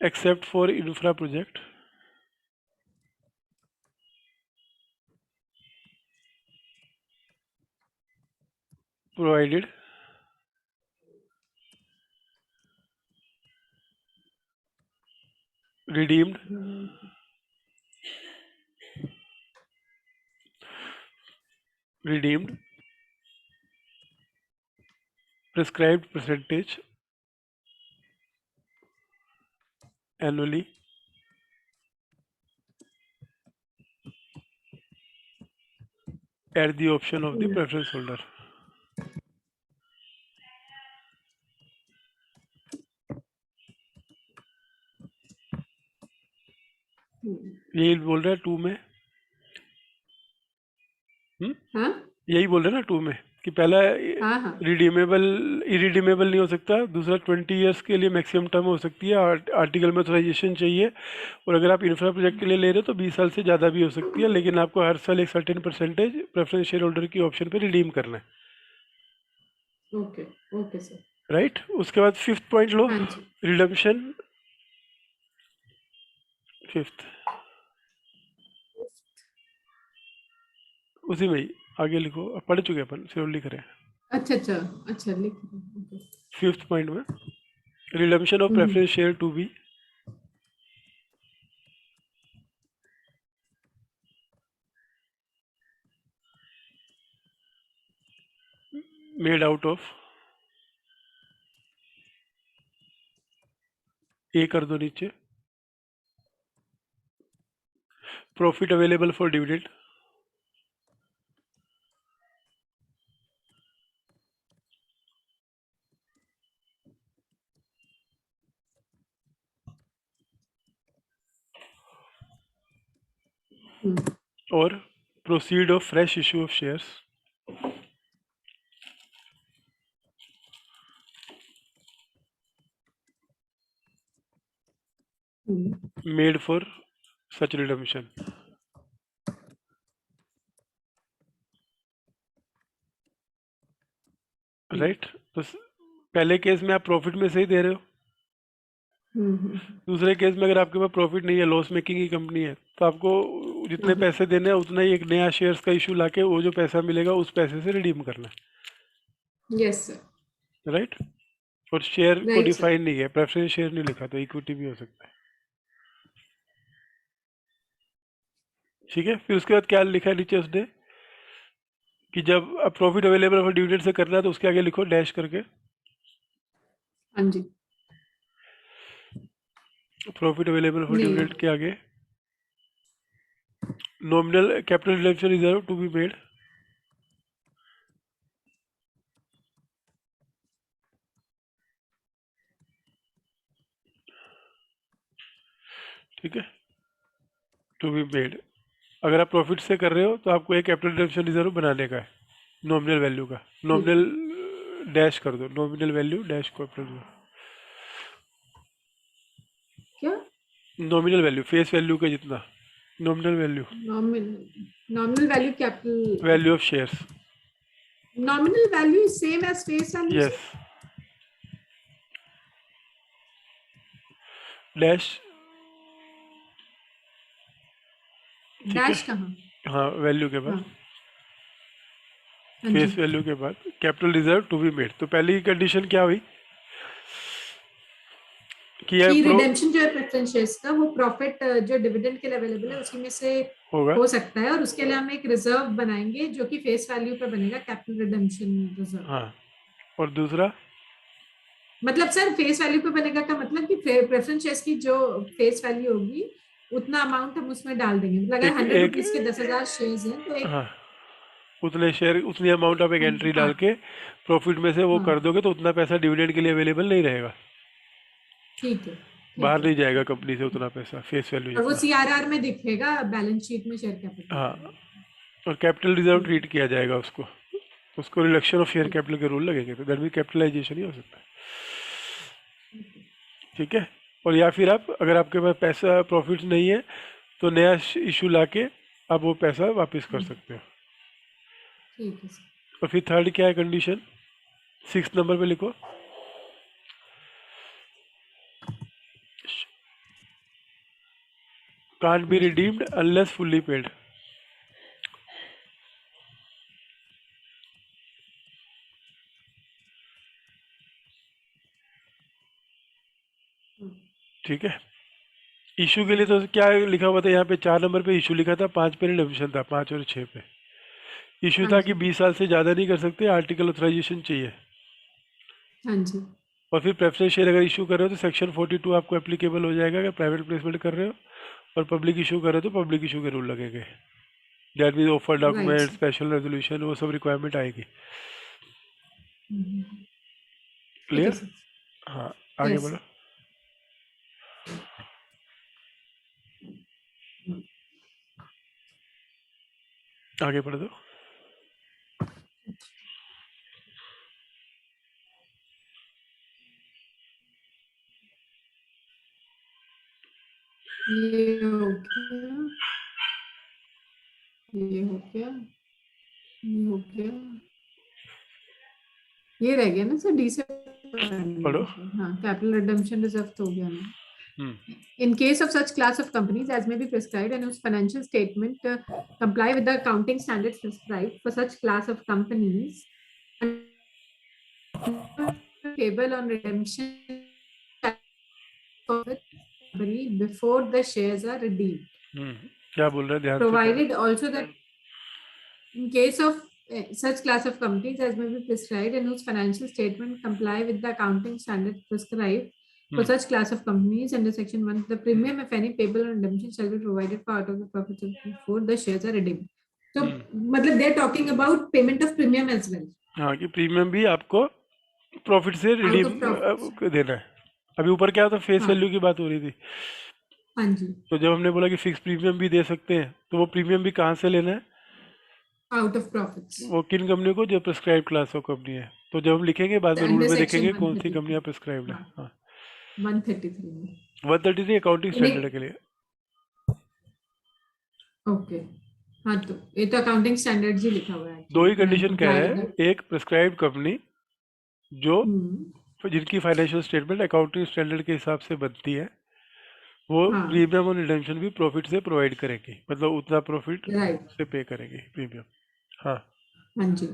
Speaker 1: Except for infra project, provided redeemed redeemed prescribed percentage annually at the option of the preference holder। यही बोल रहा है टू में,
Speaker 2: हाँ
Speaker 1: यही बोल रहे हैं ना टू में कि पहला
Speaker 2: हाँ हाँ
Speaker 1: रिडीमेबल इरिडीमेबल नहीं हो सकता, दूसरा 20 ईयर्स के लिए मैक्सिमम टर्म हो सकती है, आर्टिकल में ऑथराइजेशन चाहिए, और अगर आप इंफ्रा प्रोजेक्ट के लिए ले रहे हो तो 20 साल से ज़्यादा भी हो सकती है, लेकिन आपको हर साल एक certain percentage preference share holder की ऑप्शन पे रिडीम करना है।
Speaker 2: Okay okay sir.
Speaker 1: राइट, उसके बाद फिफ्थ पॉइंट लो,
Speaker 2: हाँ जी
Speaker 1: रिडम्पशन, फिफ्थ उसी में ही आगे लिखो, अब पढ़ चुके अपन, सिर्फ लिख रहे हैं।
Speaker 2: अच्छा अच्छा अच्छा लिख ओके
Speaker 1: फिफ्थ पॉइंट में redemption of preference share to be made out of, ए कर दो नीचे, प्रॉफिट अवेलेबल फॉर डिविडेंड, और proceed of fresh issue of shares made for such redemption. Right, तो पहले केस में आप प्रॉफिट में से ही दे रहे हो, दूसरे केस में अगर आपके पास प्रॉफिट नहीं है, लॉस मेकिंग की कंपनी है, तो आपको जितने पैसे देने हैं उतना ही एक नया शेयर्स का इशू लाके वो जो पैसा मिलेगा उस पैसे से रिडीम करना है।
Speaker 2: यस सर
Speaker 1: राइट, और शेयर को
Speaker 2: राइट सर
Speaker 1: डिफाइन नहीं है, प्रेफरेंस शेयर नहीं लिखा, तो इक्विटी भी हो सकता है। ठीक है, फिर उसके बाद क्या लिखा है नीचे उसने कि जब अब प्रॉफिट अवेलेबल फॉर डिविडेंड से करना है तो उसके आगे लिखो डैश करके,
Speaker 2: हाँ जी
Speaker 1: प्रॉफिट अवेलेबल फॉर
Speaker 2: नहीं
Speaker 1: डिविडेंड के आगे nominal capital redemption reserve to be made, ठीक है, टू बी मेड। अगर आप प्रॉफिट से कर रहे हो तो आपको एक कैपिटल रिडम्पशन रिजर्व बनाने का है नॉमिनल वैल्यू का, नॉमिनल डैश कर दो, नॉमिनल वैल्यू डैश कैपिटल,
Speaker 2: क्या
Speaker 1: नॉमिनल वैल्यू फेस वैल्यू का जितना, nominal value,
Speaker 2: nominal value capital
Speaker 1: value of shares,
Speaker 2: nominal value is same as face value
Speaker 1: yes, dash, ठीक है,
Speaker 2: डैश कहाँ
Speaker 1: हाँ वैल्यू के बाद,
Speaker 2: हाँ हाँ
Speaker 1: फेस
Speaker 2: जी
Speaker 1: वैल्यू के बाद capital reserve to be made. तो पहली कंडीशन क्या हुई कि
Speaker 2: कि
Speaker 1: यह
Speaker 2: रिडेम्पशन जो है प्रेफरेंस शेयर्स का वो प्रॉफिट जो डिविडेंड के लिए अवेलेबल है उसी में से
Speaker 1: होगा,
Speaker 2: हो सकता है, और उसके लिए हम एक रिजर्व बनाएंगे जो कि फेस वैल्यू पे बनेगा, कैपिटल रिडेम्पशन रिजर्व।
Speaker 1: हाँ, और दूसरा
Speaker 2: मतलब सर फेस वैल्यू पे बनेगा का मतलब कि प्रेफरेंस शेयर्स की जो फेस वैल्यू होगी उतना अमाउंट हम उसमें डाल देंगे, मतलब अगर 100
Speaker 1: एक
Speaker 2: रुपीज के 10,000 शेयर्स हैं तो एक
Speaker 1: हाँ, उतने शेयर उतनी अमाउंट आप एक एंट्री डाल
Speaker 2: हाँ
Speaker 1: के प्रॉफिट में से वो कर
Speaker 2: हाँ
Speaker 1: दोगे तो उतना पैसा डिविडेंड के लिए अवेलेबल नहीं रहेगा,
Speaker 2: ठीक है
Speaker 1: बाहर
Speaker 2: ठीक है,
Speaker 1: नहीं जाएगा कंपनी से उतना पैसा, फेस वैल्यू
Speaker 2: और वो
Speaker 1: जितना।
Speaker 2: सीआरआर में दिखेगा बैलेंस शीट में शेयर कैपिटल
Speaker 1: हाँ,
Speaker 2: पे।
Speaker 1: और कैपिटल रिजर्व
Speaker 2: ठीक
Speaker 1: ट्रीट किया जाएगा उसको, उसको रिडक्शन ऑफ शेयर कैपिटल के रूल लगेंगे, तो दैट भी कैपिटलाइजेशन ही हो सकता है। ठीक है। और या फिर आप, अगर आपके पास पैसा प्रॉफिट नहीं है, तो नया इशू लाके आप वो पैसा वापस कर सकते हो।
Speaker 2: ठीक है सर।
Speaker 1: और फिर थर्ड क्या है कंडीशन, 6 नंबर पे लिखो। Can't be redeemed unless fully paid. ठीक है। इशू के लिए तो क्या लिखा हुआ था यहाँ पे, 4 नंबर पे इशू लिखा था, 5 पे रिडम्पशन था, 5 और 6 पे इशू
Speaker 2: हाँ
Speaker 1: था
Speaker 2: जी।
Speaker 1: कि 20 साल से ज़्यादा नहीं कर सकते, आर्टिकल ऑथराइजेशन चाहिए।
Speaker 2: हाँ जी।
Speaker 1: और फिर प्रेफरेंस शेयर अगर इशू कर रहे हो तो सेक्शन 42 आपको एप्लीकेबल हो जाएगा, अगर प्राइवेट प्लेसमेंट कर रहे हो। और पब्लिक इशू कर रहे हो तो पब्लिक इशू के रूल लगेंगे, that mean offer
Speaker 2: right
Speaker 1: document,
Speaker 2: sir.
Speaker 1: Special resolution, वो सब रिक्वायरमेंट आएगी।
Speaker 2: ठीक है
Speaker 1: क्लियर।
Speaker 2: सर।
Speaker 1: हाँ, आगे
Speaker 2: यस।
Speaker 1: बढ़ो। आगे बढ़ दो।
Speaker 2: ये हो गया, ये हो गया, ये हो गया, ये रह गया ना सर, डी से
Speaker 1: पढ़ो।
Speaker 2: हाँ, कैपिटल रिडम्पशन रिजर्व तो हो गया ना।
Speaker 1: हम्म।
Speaker 2: In case of such class of companies as may be prescribed and whose financial statement comply with the accounting standards prescribed for such class of companies, payable on redemption of the company before the shares are redeemed.
Speaker 1: हम्म। क्या बोल रहे हैं, ध्यान से पढ़ो।
Speaker 2: Provided also that in case of such class of companies as may be prescribed and whose financial statement comply with the accounting standards prescribed for
Speaker 1: hmm.
Speaker 2: such class of companies under section 1, the premium, if any, payable on redemption shall be provided for out of the profits of before the shares are redeemed. So मतलब they are talking about payment of premium as well
Speaker 1: हाँ, कि प्रीमियम भी आपको प्रॉफिट से
Speaker 2: out
Speaker 1: रिडीम
Speaker 2: of profits.
Speaker 1: देना है। अभी ऊपर क्या था, फेस
Speaker 2: हाँ।
Speaker 1: वैल्यू की बात हो रही थी।
Speaker 2: हाँ जी।
Speaker 1: तो जब हमने बोला कि फिक्स प्रीमियम भी दे सकते हैं, तो वो प्रीमियम भी कहाँ से लेना है,
Speaker 2: Out of profits
Speaker 1: वो किन कंपनी को, जो प्रिस्क्राइब क्लास ऑफ कंपनी है। तो जब हम लिखेंगे बाद में रूल
Speaker 2: under
Speaker 1: में
Speaker 2: section
Speaker 1: देखेंगे कौन सी
Speaker 2: 133.
Speaker 1: कंपनियां प्रिस्क्राइब्ड है।
Speaker 2: हाँ,
Speaker 1: हाँ,
Speaker 2: 133 में
Speaker 1: 133 अकाउंटिंग
Speaker 2: यानी
Speaker 1: स्टैंडर्ड के लिए।
Speaker 2: ओके। हाँ, तो ये तो अकाउंटिंग स्टैंडर्ड्स ही लिखा हुआ है
Speaker 1: दो
Speaker 2: एक्चुअली,
Speaker 1: ही कंडीशन कह
Speaker 2: कंप्लाई
Speaker 1: रहे
Speaker 2: विद
Speaker 1: हैं,
Speaker 2: द।
Speaker 1: एक प्रिस्क्राइब्ड कंपनी जो जिनकी फाइनेंशियल स्टेटमेंट अकाउंटिंग स्टैंडर्ड के हिसाब से बनती है, वो
Speaker 2: हाँ।
Speaker 1: प्रीमियम और रिडेम्पशन भी प्रॉफिट से प्रोवाइड करेगी, मतलब उतना प्रॉफिट
Speaker 2: राइट।
Speaker 1: से पे करेगी प्रीमियम। हाँ।
Speaker 2: हाँ जी।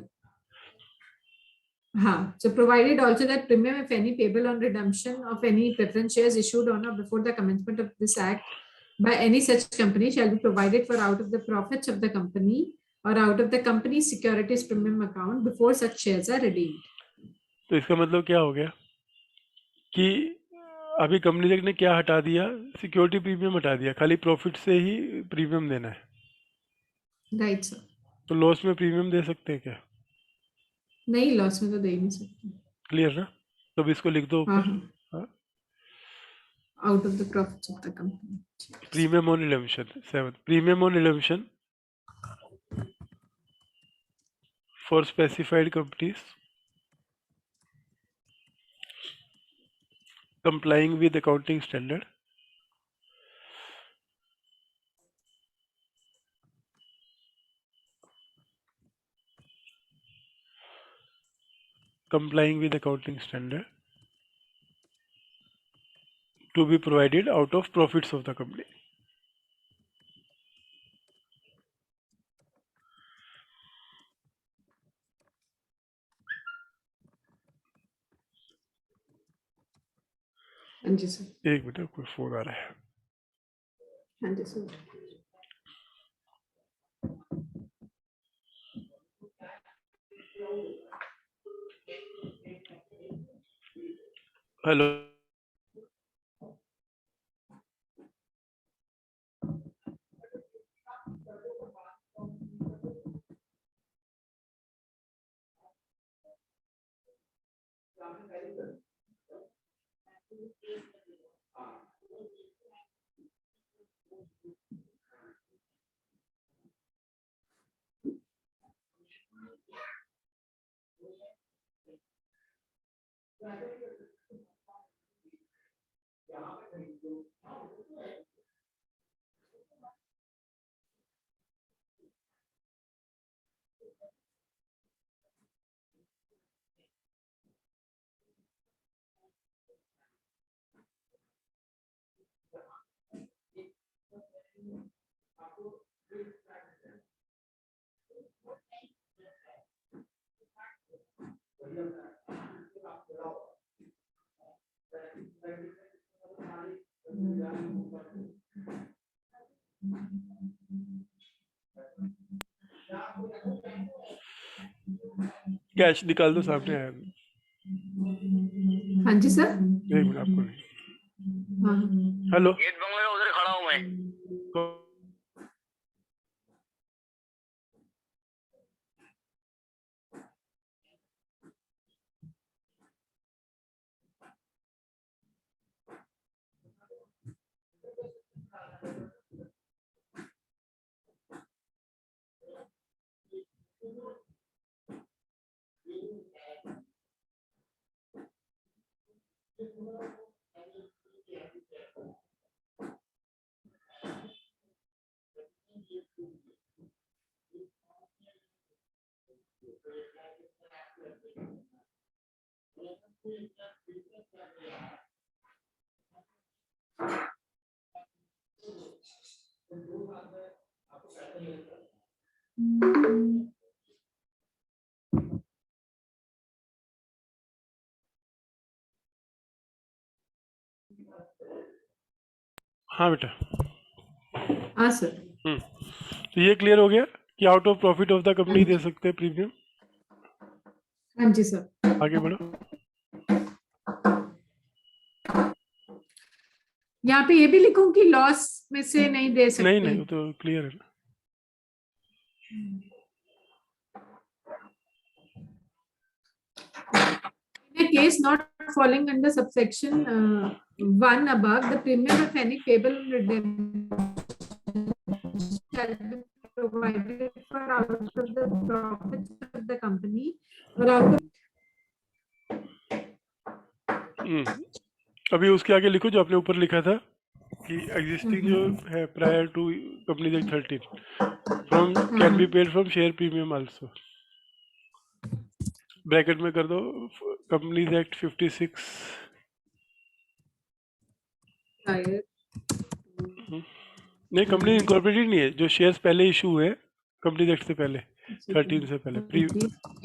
Speaker 2: हाँ, so provided also that premium, if any, payable on redemption of any preference shares issued on or before the commencement of this act by any such company shall be provided for out of the profits of the company or out of the company's securities premium account before such shares are redeemed.
Speaker 1: तो इसका मतलब क्या हो गया कि अभी कंपनी ने क्या हटा दिया, सिक्योरिटी प्रीमियम हटा दिया, खाली प्रॉफिट से ही प्रीमियम देना है।
Speaker 2: Right sir.
Speaker 1: तो लॉस में प्रीमियम दे सकते हैं क्या?
Speaker 2: नहीं, लॉस में तो दे ही नहीं सकते।
Speaker 1: क्लियर ना। तो अब इसको लिख दो
Speaker 2: हाँ
Speaker 1: ऊपर।
Speaker 2: हाँ,
Speaker 1: हाँ,
Speaker 2: out of the profits of the company.
Speaker 1: Premium on redemption 7, premium on redemption for specified companies complying with accounting standard complying with accounting standard to be provided out of profits of the company.
Speaker 2: हाँ जी सर।
Speaker 1: एक मिनट, कोई फोन आ रहा है।
Speaker 2: हाँ जी सर।
Speaker 1: हेलो। कैश निकाल दो, सामने आया।
Speaker 2: हाँ जी सर।
Speaker 1: एक मिनट, आपको नहीं।
Speaker 2: हाँ
Speaker 1: हेलो,
Speaker 3: गेट बंगले में उधर खड़ा हूँ मैं।
Speaker 1: हाँ बेटा।
Speaker 2: हाँ सर।
Speaker 1: तो ये क्लियर हो गया कि out of profit of the company दे सकते हैं प्रीमियम।
Speaker 2: हाँ जी सर।
Speaker 1: आगे बढ़ो।
Speaker 2: यहाँ पे ये भी लिखूं कि लॉस में से नहीं दे सकते?
Speaker 1: नहीं नहीं, वो तो क्लियर है ना।
Speaker 2: In a case not falling under subsection 1 above, the premium of any payable redemption shall be provided for out of the profits of the company or out of
Speaker 1: अभी उसके आगे लिखो जो आपने ऊपर लिखा था कि एग्जिस्टिंग जो है prior to company act 13 from can be paid from share premium also. Bracket में कर दो कंपनीज एक्ट 56।
Speaker 2: prior
Speaker 1: नहीं, कंपनी इनकॉर्पोरेटेड नहीं है, जो शेयर्स पहले इशू हुए कंपनी एक्ट से पहले, 13 से पहले प्री।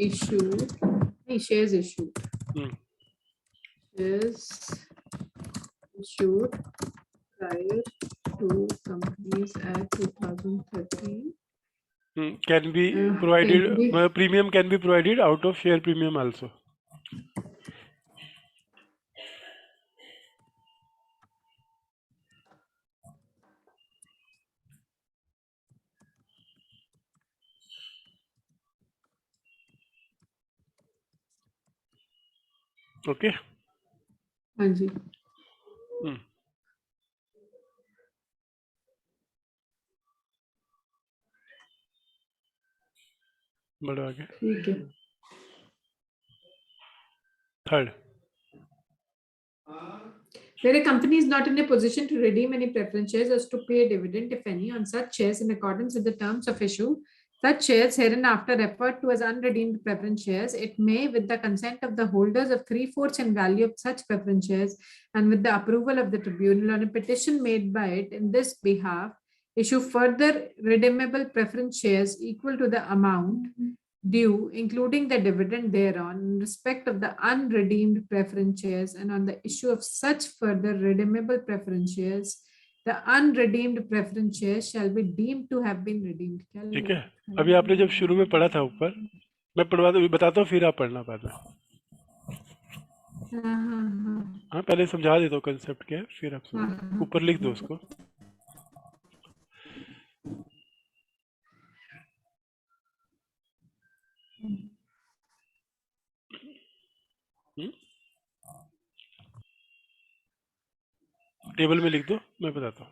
Speaker 2: issue नहीं shares issued
Speaker 1: hmm,
Speaker 2: shares issued prior to Companies Act 2013
Speaker 1: can be
Speaker 2: can
Speaker 1: provided,
Speaker 2: be
Speaker 1: premium can be provided out of share premium also. Okay.
Speaker 2: हाँ जी।
Speaker 1: बढ़ो आगे।
Speaker 2: ठीक है।
Speaker 1: Third,
Speaker 2: Where a company is not in a position to redeem any preference shares as to pay a dividend, if any, on such shares in accordance with the terms of issue, such shares hereinafter referred to as unredeemed preference shares, it may, with the consent of the holders of 3/4 in value of such preference shares and with the approval of the tribunal on a petition made by it in this behalf, issue further redeemable preference shares equal to the amount due, including the dividend thereon, in respect of the unredeemed preference shares, and on the issue of such further redeemable preference shares, the unredeemed preference shares shall be deemed to have been redeemed.
Speaker 1: ठीक है। अभी आपने जब शुरू में पढ़ा था ऊपर, मैं पढ़वा बताता हूँ फिर आप पढ़ना बाद में। हाँ, पहले समझा देता हूँ कंसेप्ट क्या है, फिर आप समझो। ऊपर लिख दो उसको। टेबल में लिख दो, मैं बताता हूँ।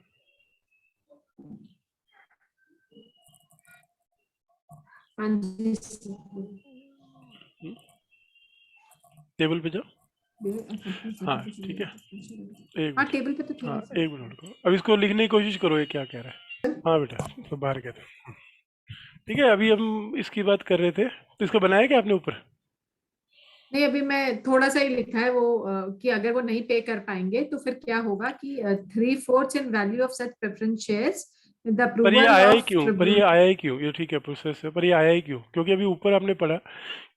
Speaker 1: टेबल पे जाओ। हाँ ठीक है, एक
Speaker 2: हाँ
Speaker 1: मिनट,
Speaker 2: टेबल पे तो थे
Speaker 1: हाँ
Speaker 2: वैसे।
Speaker 1: एक मिनट को, अब इसको लिखने की कोशिश करो ये क्या कह रहा है। हाँ बेटा, तो बाहर कहते हैं। ठीक है, अभी हम इसकी बात कर रहे थे, तो इसको बनाया क्या आपने ऊपर?
Speaker 2: नहीं अभी मैं थोड़ा सा ही लिखा है वो कि अगर वो नहीं पे कर पाएंगे तो फिर क्या होगा कि 3/4 in value of such preference shares with
Speaker 1: पर ये
Speaker 2: अप्रूवल
Speaker 1: आया ही
Speaker 2: ऑफ
Speaker 1: क्यों, पर ये
Speaker 2: ट्रिब्यूनल
Speaker 1: आया ही क्यों, ये ठीक है प्रोसेस है, पर ये आया ही क्यों? क्योंकि अभी ऊपर आपने पढ़ा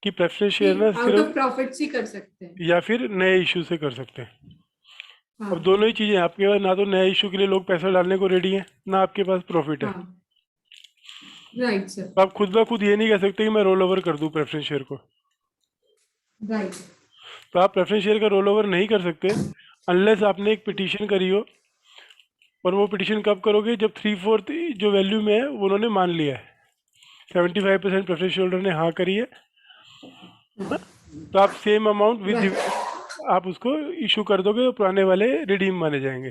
Speaker 1: कि प्रेफरेंस
Speaker 2: कि
Speaker 1: शेयर ना
Speaker 2: आउट ऑफ
Speaker 1: सिर्फ
Speaker 2: प्रॉफिट्स ही कर सकते हैं।
Speaker 1: या फिर नए इशू से कर सकते हैं।
Speaker 2: हाँ
Speaker 1: अब दोनों ही चीज़ें हैं, आपके पास ना तो नए इशू के लिए लोग पैसा डालने को रेडी हैं, ना आपके पास प्रॉफिट है।
Speaker 2: हाँ राइट सर।
Speaker 1: तो आप खुद ब खुद ये नहीं कह सकते कि मैं रोल ओवर कर दूं प्रेफरेंस शेयर को।
Speaker 2: राइट।
Speaker 1: तो आप प्रेफरेंस शेयर का रोल ओवर नहीं कर सकते अनलेस आपने एक पिटीशन करी हो, और वो पिटीशन कब करोगे, जब 3/4 जो वैल्यू में है वो उन्होंने मान लिया है, 75% प्रेफरेंस होल्डर ने हाँ करी है, तो आप सेम अमाउंट विद
Speaker 2: राइट
Speaker 1: आप उसको इशू कर दोगे, तो पुराने वाले रिडीम माने जाएंगे।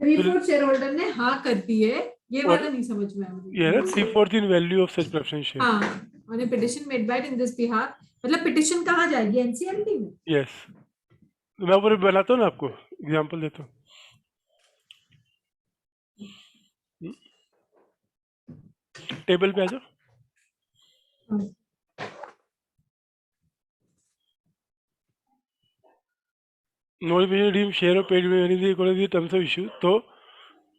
Speaker 2: 3/4 शेयर होल्डर ने हाँ कर दी है, ये
Speaker 1: और
Speaker 2: वाला नहीं समझ में आया
Speaker 1: ये है ना
Speaker 2: मुझे।
Speaker 1: 3/4 in value of such preference share.
Speaker 2: हाँ on a petition made by in this behalf, मतलब पिटिशन कहाँ जाएगी, एनसीएलटी में?
Speaker 1: यस, मैं ऊपर बनाता हूँ ना, आपको एग्जांपल देता हूँ। टेबल पे आ जाओ।
Speaker 2: हाँ,
Speaker 1: नोटिफिकेशन रिडीम शेयर और पेड में टर्म्स ऑफ इशू, तो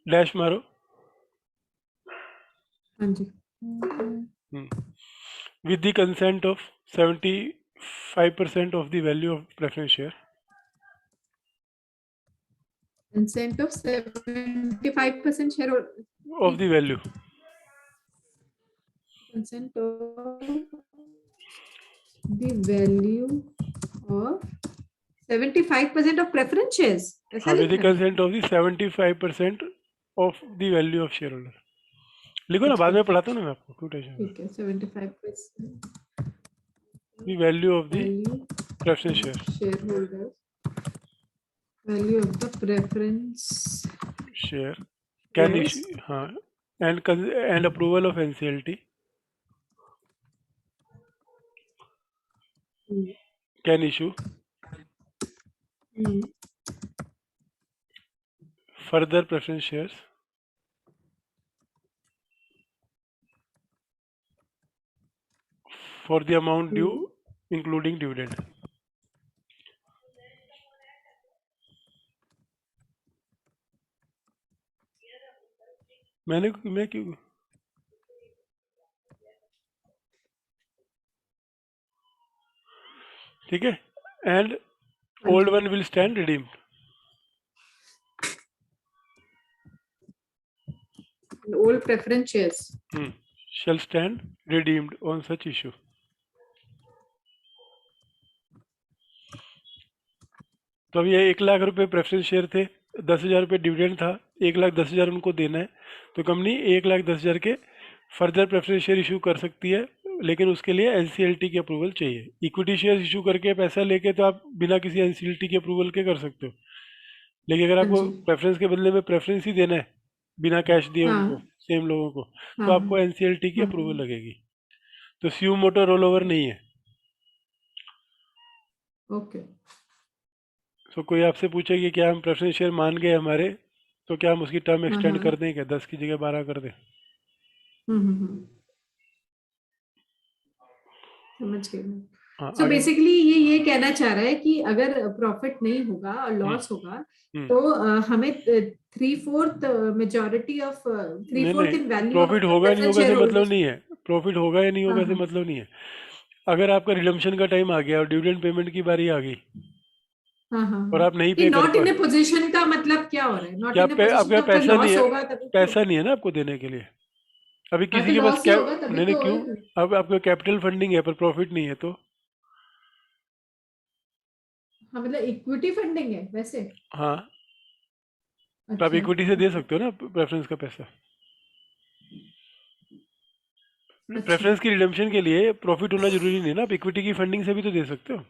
Speaker 1: डैश मारो।
Speaker 2: हाँ जी।
Speaker 1: With the consent of 75% of the value of preference share
Speaker 2: Consent of 75% shareholder.
Speaker 1: Of the value,
Speaker 2: Consent of the value of 75% of preference shares, ऐसा
Speaker 1: हाँ, विद द
Speaker 2: लिखना है?
Speaker 1: Consent of the 75% of the value of share holder. लिखो ना,
Speaker 2: अच्छा
Speaker 1: बाद में पढ़ाता हूँ ना मैं आपको, क्यों टेंशन।
Speaker 2: ठीक है 75%
Speaker 1: the value of the
Speaker 2: value
Speaker 1: preference
Speaker 2: of
Speaker 1: share,
Speaker 2: shareholders, value of the preference
Speaker 1: share can
Speaker 2: shares.
Speaker 1: Issue, हाँ, and approval of NCLT
Speaker 2: Hmm.
Speaker 1: Can issue
Speaker 2: Hmm.
Speaker 1: further preference shares for the amount due
Speaker 2: Hmm.
Speaker 1: including dividend। मैं क्यों, ठीक है, एंड
Speaker 2: हाँ
Speaker 1: ओल्ड
Speaker 2: जी।
Speaker 1: One will stand redeemed,
Speaker 2: Old preference shares.
Speaker 1: shall stand redeemed on such issue। तो अब ये 1 लाख रुपए प्रेफरेंस शेयर थे, 10,000 रुपये डिविडेंड था, 1,10,000 उनको देना है, तो कंपनी 1,10,000 के फर्दर प्रेफरेंस शेयर इशू कर सकती है, लेकिन उसके लिए एनसीएलटी की अप्रूवल चाहिए। इक्विटी शेयर इशू करके पैसा लेके तो आप बिना किसी एनसीएलटी की अप्रूवल के कर सकते हो, लेकिन अगर
Speaker 2: हाँ
Speaker 1: आपको
Speaker 2: जी।
Speaker 1: प्रेफरेंस के बदले में प्रेफरेंस ही देना है बिना कैश दिए उनको,
Speaker 2: हाँ
Speaker 1: सेम लोगों को, तो
Speaker 2: हाँ
Speaker 1: आपको एनसीएलटी की
Speaker 2: हाँ।
Speaker 1: अप्रूवल लगेगी। तो स्यू मोटो रोल ओवर नहीं है।
Speaker 2: ओके।
Speaker 1: तो कोई आपसे पूछे कि क्या हम प्रेफरेंस शेयर मान गए हमारे, तो क्या हम उसकी टर्म
Speaker 2: हाँ
Speaker 1: एक्सटेंड
Speaker 2: हाँ।
Speaker 1: कर दें, क्या 10 की जगह 12 कर दें?
Speaker 2: हम्म। समझ गई मैं।
Speaker 1: हाँ
Speaker 2: सो
Speaker 1: आगे।
Speaker 2: बेसिकली ये कहना चाह रहा है कि अगर प्रॉफिट नहीं होगा और
Speaker 1: हम्म
Speaker 2: लॉस होगा
Speaker 1: हम्म
Speaker 2: तो हमें 3/4 मेजोरिटी ऑफ
Speaker 1: नहीं
Speaker 2: 3/4
Speaker 1: नहीं,
Speaker 2: इन वैल्यू ऑफ
Speaker 1: प्रॉफिट
Speaker 2: द
Speaker 1: होगा या नहीं
Speaker 2: प्रेफरेंस
Speaker 1: होगा से
Speaker 2: शेयर
Speaker 1: मतलब
Speaker 2: होल्डर्स।
Speaker 1: नहीं है, प्रॉफिट होगा या नहीं
Speaker 2: हाँ
Speaker 1: होगा से
Speaker 2: हाँ।
Speaker 1: मतलब नहीं है। अगर आपका रिडम्पशन का टाइम आ गया और डिविडेंड पेमेंट की बारी आ गई
Speaker 2: हाँ हाँ
Speaker 1: और
Speaker 2: हाँ।
Speaker 1: आप नहीं
Speaker 2: ये
Speaker 1: पे कर
Speaker 2: नॉट इन
Speaker 1: पाए,
Speaker 2: ए पोजीशन का मतलब क्या हो रहा है, नॉट
Speaker 1: क्या
Speaker 2: इन ए पोजीशन
Speaker 1: आपके
Speaker 2: तो
Speaker 1: पास
Speaker 2: आपका
Speaker 1: पैसा नहीं
Speaker 2: लॉस
Speaker 1: है,
Speaker 2: होगा तभी तो।
Speaker 1: पैसा नहीं है ना आपको देने के लिए, अभी
Speaker 2: हाँ तो
Speaker 1: किसी के पास
Speaker 2: लॉस ही
Speaker 1: क्या,
Speaker 2: होगा तभी
Speaker 1: नहीं नहीं
Speaker 2: तो
Speaker 1: क्यों, अब आपका कैपिटल फंडिंग है पर प्रॉफिट नहीं है, तो
Speaker 2: हाँ मतलब इक्विटी फंडिंग है वैसे।
Speaker 1: हाँ, तो आप
Speaker 2: अच्छा
Speaker 1: इक्विटी से दे
Speaker 2: ओके।
Speaker 1: सकते हो ना प्रेफरेंस का पैसा।
Speaker 2: अच्छा
Speaker 1: प्रेफरेंस की रिडम्पशन के लिए प्रॉफिट होना जरूरी नहीं है ना, आप इक्विटी की फंडिंग से भी तो दे सकते हो।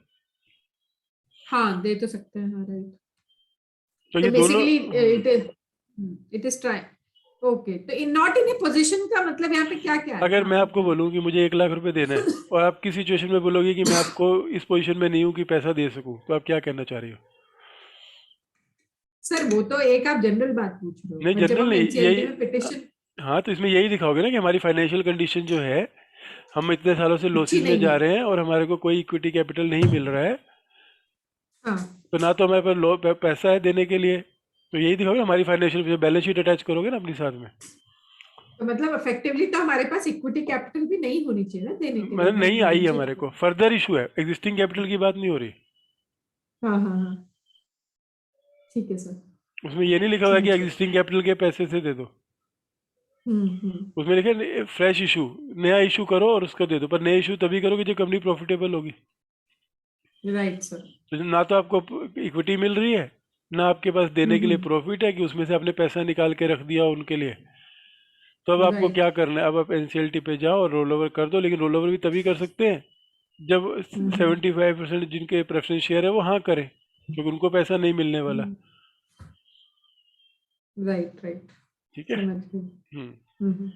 Speaker 2: हाँ दे तो सकते हैं हाँ राइट।
Speaker 1: तो
Speaker 2: So
Speaker 1: ये दोनों
Speaker 2: basically, it is try. Okay, तो in not in A position का मतलब यहाँ पे क्या क्या है?
Speaker 1: अगर
Speaker 2: हाँ,
Speaker 1: मैं आपको बोलूँ कि मुझे 1 लाख रुपए देना है और आप किस सिचुएशन में बोलोगे कि मैं आपको इस पोजीशन में नहीं हूँ कि पैसा दे सकूँ, तो आप क्या कहना चाह रही हो?
Speaker 2: सर वो तो एक आप जनरल बात पूछ रहे हो,
Speaker 1: नहीं,
Speaker 2: बट जब
Speaker 1: जनरल
Speaker 2: हम
Speaker 1: नहीं,
Speaker 2: एनसीएलटी
Speaker 1: यही
Speaker 2: में पिटिशन
Speaker 1: हाँ, तो इसमें यही दिखाओगे ना कि हमारी फाइनेंशियल कंडीशन जो है, हम इतने सालों से
Speaker 2: अच्छी
Speaker 1: लॉसेस में
Speaker 2: नहीं
Speaker 1: जा
Speaker 2: है।
Speaker 1: रहे हैं और हमारे को कोई इक्विटी कैपिटल नहीं मिल रहा है,
Speaker 2: हाँ,
Speaker 1: तो ना तो हमारे पास पैसा है देने के लिए, तो यही दिखाओगे हमारी फाइनेंशियल बैलेंस शीट अटैच करोगे ना अपनी साथ में।
Speaker 2: तो मतलब इफेक्टिवली तो हमारे पास इक्विटी कैपिटल भी नहीं होनी चाहिए ना देने के लिए
Speaker 1: मतलब
Speaker 2: बैंक
Speaker 1: नहीं आई
Speaker 2: बैलेंस शीट
Speaker 1: हमारे
Speaker 2: पे।
Speaker 1: को, फर्दर इशू है, एग्जिस्टिंग कैपिटल की बात नहीं हो रही।
Speaker 2: हाँ हाँ हाँ, ठीक है सर।
Speaker 1: उसमें ये नहीं लिखा हुआ है कि
Speaker 2: समझ गए।
Speaker 1: एग्जिस्टिंग कैपिटल के पैसे से दे दो,
Speaker 2: हम्म।
Speaker 1: उसमें लिखे फ्रेश इशू, नया इशू करो और उसको दे दो, पर नया इशू तभी करोगे जब कंपनी प्रॉफिटेबल होगी।
Speaker 2: Right sir.
Speaker 1: तो ना तो आपको इक्विटी मिल रही है, ना आपके पास देने के लिए
Speaker 2: हम्म।
Speaker 1: प्रॉफिट है कि उसमें से आपने पैसा निकाल के रख दिया उनके लिए। तो अब आपको
Speaker 2: राइट।
Speaker 1: क्या करना है, अब आप एनसीएलटी पे जाओ और रोल ओवर कर दो, लेकिन रोल ओवर भी तभी कर सकते हैं जब
Speaker 2: हम्म।
Speaker 1: 75% जिनके प्रेफरेंस शेयर है वो हाँ करें, क्योंकि उनको पैसा नहीं मिलने वाला।
Speaker 2: राइट राइट,
Speaker 1: ठीक है।
Speaker 2: समझ गई।
Speaker 1: हम्म।
Speaker 2: हम्म।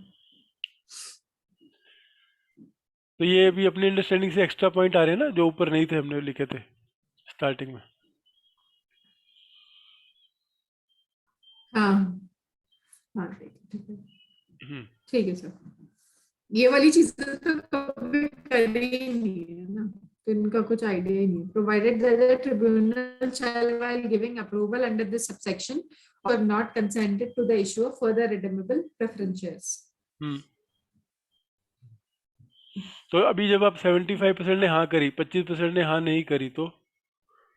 Speaker 1: तो ये अभी अपनी अंडरस्टैंडिंग से एक्स्ट्रा पॉइंट आ रहे हैं ना, जो ऊपर नहीं थे हमने लिखे थे स्टार्टिंग में।
Speaker 2: हाँ हाँ, ठीक है।
Speaker 1: हम्म।
Speaker 2: ठीक है सर। ये वाली चीजें तो कभी करी ही नहीं है ना, तो इनका कुछ आइडिया ही नहीं। Provided that the tribunal shall while giving approval under this subsection और not consented to the issue of further redeemable preference shares.
Speaker 1: हम्म। तो अभी जब आप 75% ने हाँ करी, 25% ने हाँ नहीं करी,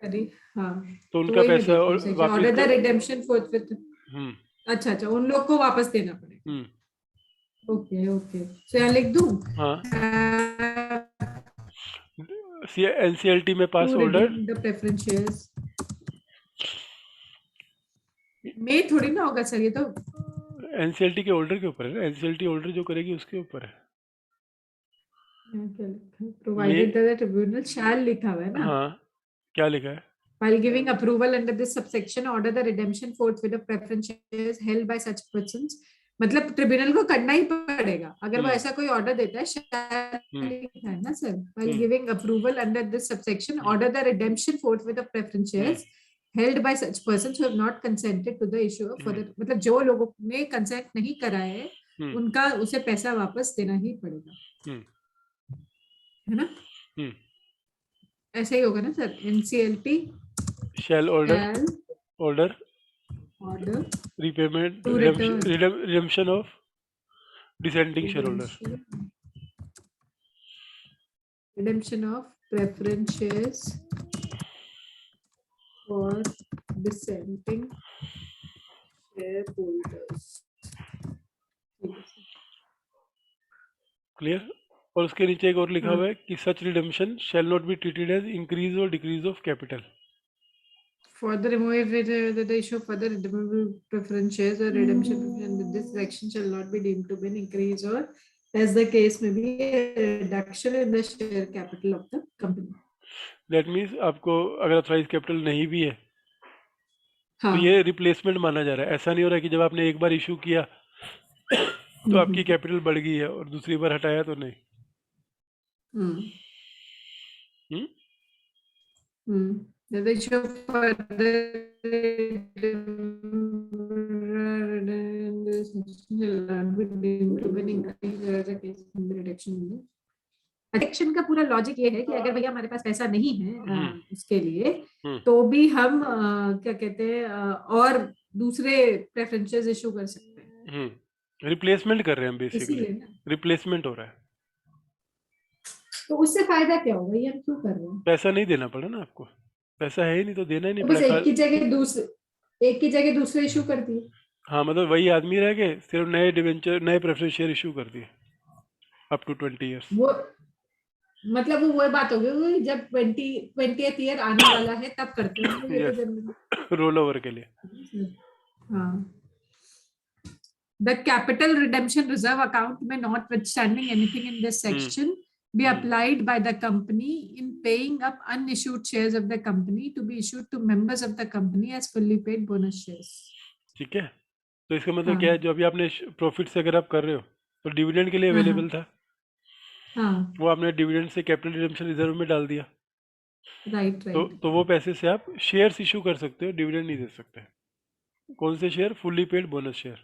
Speaker 2: अरे हाँ,
Speaker 1: तो
Speaker 2: तो
Speaker 1: उनका
Speaker 2: वही मैं
Speaker 1: पैसा
Speaker 2: देख रही हूँ सेक्शन
Speaker 1: वापस
Speaker 2: ऑर्डर द
Speaker 1: कर।
Speaker 2: Redemption forthwith.
Speaker 1: हम्म।
Speaker 2: अच्छा अच्छा, उन लोग को वापस देना पड़ेगा।
Speaker 1: हम्म।
Speaker 2: ओके ओके, सो यहाँ लिख दूँ
Speaker 1: हाँ, एनसीएलटी में पास
Speaker 2: to
Speaker 1: holder,
Speaker 2: redeem the preference shares. में थोड़ी ना होगा सर ये तो।
Speaker 1: एनसीएलटी के होल्डर के ऊपर है ना, एनसीएलटी होल्डर जो करेगी उसके ऊपर है।
Speaker 2: यहाँ क्या लिखा है?
Speaker 1: मैं
Speaker 2: प्रोवाइडेड दैट द ट्रिब्यूनल शैल लिखा हुआ है ना।
Speaker 1: हाँ, क्या लिखा है?
Speaker 2: While giving approval under this subsection, order the redemption forthwith of preference shares held by such persons. मतलब ट्रिब्यूनल को करना ही पड़ेगा अगर वो
Speaker 1: हम्म।
Speaker 2: ऐसा कोई ऑर्डर देता है, shall
Speaker 1: हम्म।
Speaker 2: लिखा है ना sir. While
Speaker 1: hmm.
Speaker 2: giving approval under this subsection,
Speaker 1: hmm.
Speaker 2: order the redemption forthwith of preference
Speaker 1: hmm.
Speaker 2: shares held by such persons who have not consented to the issue of
Speaker 1: hmm.
Speaker 2: further। मतलब जो लोगों ने कंसेंट नहीं करा है
Speaker 1: हम्म।
Speaker 2: उनका उसे पैसा वापस देना ही पड़ेगा,
Speaker 1: हम्म।
Speaker 2: है ना?
Speaker 1: हम्म।
Speaker 2: ऐसा ही होगा ना sir, NCLT
Speaker 1: shall order,
Speaker 2: shall
Speaker 1: order
Speaker 2: order
Speaker 1: repayment,
Speaker 2: to return
Speaker 1: redemption of dissenting share holder.
Speaker 2: redemption of preference shares for dissenting shareholders।
Speaker 1: Clear? और उसके नीचे एक और लिखा
Speaker 2: हाँ,
Speaker 1: हुआ है कि such redemption shall not be treated as increase और decrease of capital.
Speaker 2: for the removal the issue of further redeemable preference shares or redemption and this action shall not be deemed to be an increase or as the case may be a reduction in the share capital of the company।
Speaker 1: That means आपको अगर अथराइज कैपिटल नहीं भी है तो
Speaker 2: हाँ।
Speaker 1: ये रिप्लेसमेंट माना जा रहा है। ऐसा नहीं हो रहा है कि जब आपने एक बार इशू किया तो आपकी
Speaker 2: हम्म।
Speaker 1: कैपिटल बढ़ गई है और दूसरी बार हटाया तो नहीं।
Speaker 2: हम्म।
Speaker 1: हम्म?
Speaker 2: The issue of further reduction का पूरा लॉजिक ये है कि अगर भैया हमारे पास पैसा नहीं है
Speaker 1: हम्म।
Speaker 2: उसके लिए,
Speaker 1: हम्म।
Speaker 2: तो भी हम क्या कहते हैं और दूसरे प्रेफरेंसेस इशू कर सकते हैं।
Speaker 1: रिप्लेसमेंट कर रहे हैं हम बेसिकली,
Speaker 2: इसीलिए ना,
Speaker 1: रिप्लेसमेंट हो रहा है।
Speaker 2: तो उससे फायदा क्या होगा, ये हम क्यों कर रहे हैं?
Speaker 1: पैसा नहीं देना पड़ा ना आपको, पैसा है ही नहीं तो देना ही नहीं
Speaker 2: तो
Speaker 1: पड़ा
Speaker 2: बस एक की जगह दूसरे इशू कर दिए।
Speaker 1: हाँ, मतलब वही आदमी रह गए, सिर्फ नए डिवेंचर, नए प्रेफरेंस शेयर इशू कर दिए अप टू 20 ईयर्स।
Speaker 2: वो मतलब वो बात हो गई जब 20th ईयर आने वाला है तब करते हैं ये तो
Speaker 1: यस,
Speaker 2: जनरली।
Speaker 1: रोल ओवर के लिए।
Speaker 2: हाँ, the capital redemption reserve account may notwithstanding anything in this
Speaker 1: hmm.
Speaker 2: section be
Speaker 1: hmm.
Speaker 2: applied by the company in paying up unissued shares of the company to be issued to members of the company as fully paid bonus shares।
Speaker 1: ठीक है, तो इसका मतलब
Speaker 2: हाँ
Speaker 1: क्या है, जो अभी आपने प्रॉफिट से अगर आप कर रहे हो तो डिविडेंड के लिए
Speaker 2: हाँ
Speaker 1: अवेलेबल था,
Speaker 2: हाँ
Speaker 1: वो आपने डिविडेंड से कैपिटल रिडम्पशन रिजर्व में डाल दिया,
Speaker 2: राइट राइट
Speaker 1: तो वो पैसे से आप शेयर्स इशू कर सकते हो, डिविडेंड नहीं दे सकते। कौन से share? Fully paid bonus share,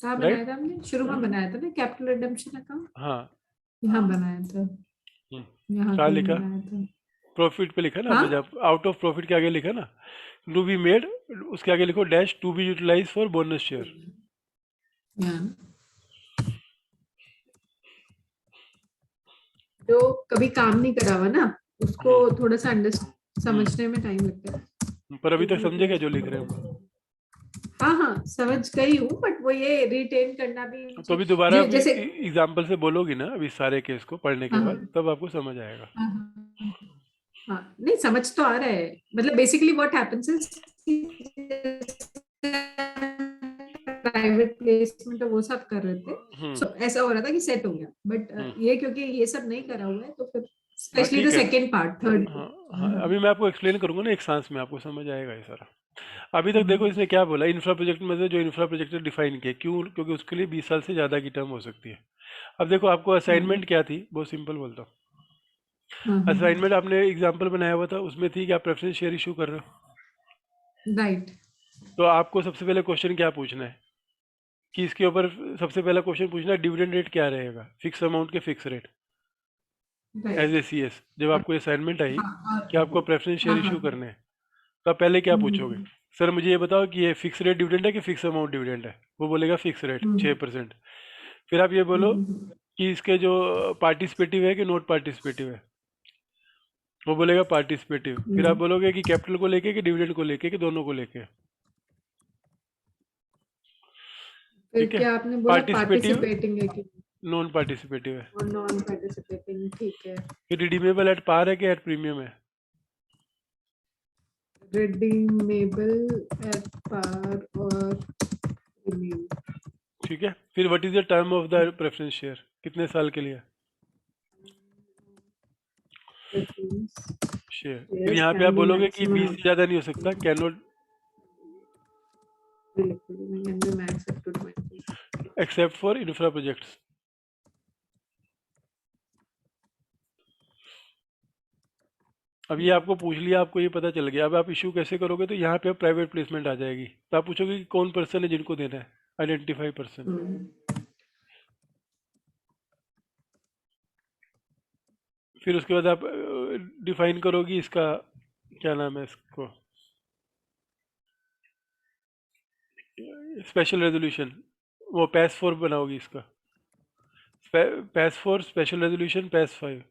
Speaker 2: कहाँ बनाया
Speaker 1: राइट।
Speaker 2: था हमने? शुरू में बनाया था ना कैपिटल रिडम्पशन अकाउंट।
Speaker 1: हाँ।
Speaker 2: यहाँ बनाया था,
Speaker 1: हम्म,
Speaker 2: यहाँ
Speaker 1: कहाँ
Speaker 2: कहीं
Speaker 1: लिखा?
Speaker 2: बनाया था।
Speaker 1: प्रॉफिट पे लिखा ना आपने,
Speaker 2: हाँ
Speaker 1: जब आउट ऑफ प्रॉफिट के आगे लिखा ना, टू बी मेड, उसके आगे लिखो dash to be utilise for bonus share.
Speaker 2: यहाँ जो कभी काम नहीं करा हुआ ना, उसको थोड़ा सा समझने में टाइम लगता है।
Speaker 1: पर अभी तक समझे क्या
Speaker 2: यूटिलाइज
Speaker 1: जो
Speaker 2: फॉर
Speaker 1: लिख रहे हैं हम?
Speaker 2: बोनस। हाँ हाँ समझ गई हूँ, बट वो ये रिटेन करना भी
Speaker 1: तो
Speaker 2: मुझे
Speaker 1: अभी दोबारा अभी
Speaker 2: जैसे।
Speaker 1: एग्जाम्पल से बोलोगी ना अभी सारे केस को पढ़ने के
Speaker 2: हाँ
Speaker 1: बाद, तब आपको समझ आएगा।
Speaker 2: हाँ हाँ हाँ, नहीं समझ तो आ रहा है। मतलब basically what happens is private placement वो सब कर रहे थे,
Speaker 1: हम्म।
Speaker 2: सो ऐसा हो रहा था कि सेट हो गया, बट
Speaker 1: हम्म।
Speaker 2: ये क्योंकि ये सब नहीं करा हुआ है तो फिर
Speaker 1: हाँ
Speaker 2: स्पेशली द
Speaker 1: ठीक है।
Speaker 2: Second part third.
Speaker 1: हाँ हाँ, अभी मैं आपको एक्सप्लेन करूंगा ना एक सांस में, आपको समझ आएगा ये सारा। अभी तक देखो इसने क्या बोला, इंफ्रा प्रोजेक्ट में से जो इंफ्रा प्रोजेक्ट डिफाइन किया, क्यों? क्योंकि उसके लिए 20 साल से ज़्यादा की टर्म हो सकती है। अब देखो आपको असाइनमेंट क्या थी, बहुत सिंपल बोलता हूँ। असाइनमेंट आपने एग्जाम्पल बनाया हुआ था, उसमें थी कि आप प्रेफरेंस शेयर इशू कर रहे हो।
Speaker 2: राइट
Speaker 1: तो आपको सबसे पहले क्वेश्चन क्या पूछना है कि इसके ऊपर, सबसे पहला क्वेश्चन पूछना है डिविडेंड रेट क्या रहेगा, फिक्स अमाउंट के fix rate, as a
Speaker 2: right.
Speaker 1: C S. जब आपको असाइनमेंट आई
Speaker 2: हाँ
Speaker 1: कि आपको प्रेफरेंस शेयर
Speaker 2: हाँ हाँ
Speaker 1: इशू करने हैं, तो आप पहले क्या पूछोगे?
Speaker 2: हम्म
Speaker 1: सर मुझे ये बताओ कि ये फिक्स रेट डिविडेंड है कि फिक्स अमाउंट डिविडेंड है? वो बोलेगा फिक्स रेट
Speaker 2: हम्म
Speaker 1: 6%। फिर आप ये बोलो
Speaker 2: हम्म
Speaker 1: कि इसके जो पार्टिसिपेटिव है कि नॉट पार्टिसिपेटिव है, वो बोलेगा पार्टिसिपेटिव। फिर आप
Speaker 2: हम्म।
Speaker 1: बोलोगे कि कैपिटल को लेके कि डिविडेंड को लेके कि दोनों को लेके।
Speaker 2: फिर
Speaker 1: ठीक है।
Speaker 2: क्या आपने बोला?
Speaker 1: पार्टिसिपेटिव,
Speaker 2: पार्टिसिपेटिंग है कि
Speaker 1: नॉन पार्टिसिपेटिव है।
Speaker 2: और नॉन पार्टिसिपेटिंग? ठीक है।
Speaker 1: फिर रिडीमेबल एट पार है कि एट प्रीमियम है?
Speaker 2: रिडीमेबल एट पार और प्रीमियम।
Speaker 1: ठीक है। फिर what is the term of the preference share, कितने साल के लिए
Speaker 2: प्रेफरेंस
Speaker 1: शेयर? फिर
Speaker 2: शेयर्स
Speaker 1: यहाँ पे आप
Speaker 2: कैन बी
Speaker 1: बोलोगे कि 20
Speaker 2: मैक्सिमम
Speaker 1: से ज़्यादा नहीं हो सकता, can not
Speaker 2: can be max up to 20।
Speaker 1: Accept for infra projects. अब ये आपको पूछ लिया, आपको ये पता चल गया, अब आप इशू कैसे करोगे? तो यहाँ पे प्राइवेट प्लेसमेंट आ जाएगी, तो आप पूछोगे कि कौन पर्सन है जिनको देना है, आइडेंटिफाई पर्सन। फिर उसके बाद आप डिफाइन करोगी इसका, क्या नाम है इसको, स्पेशल रेजोल्यूशन, वो पैस फोर बनाओगी इसका, पैस फोर स्पेशल रेजोल्यूशन पैस फाइव।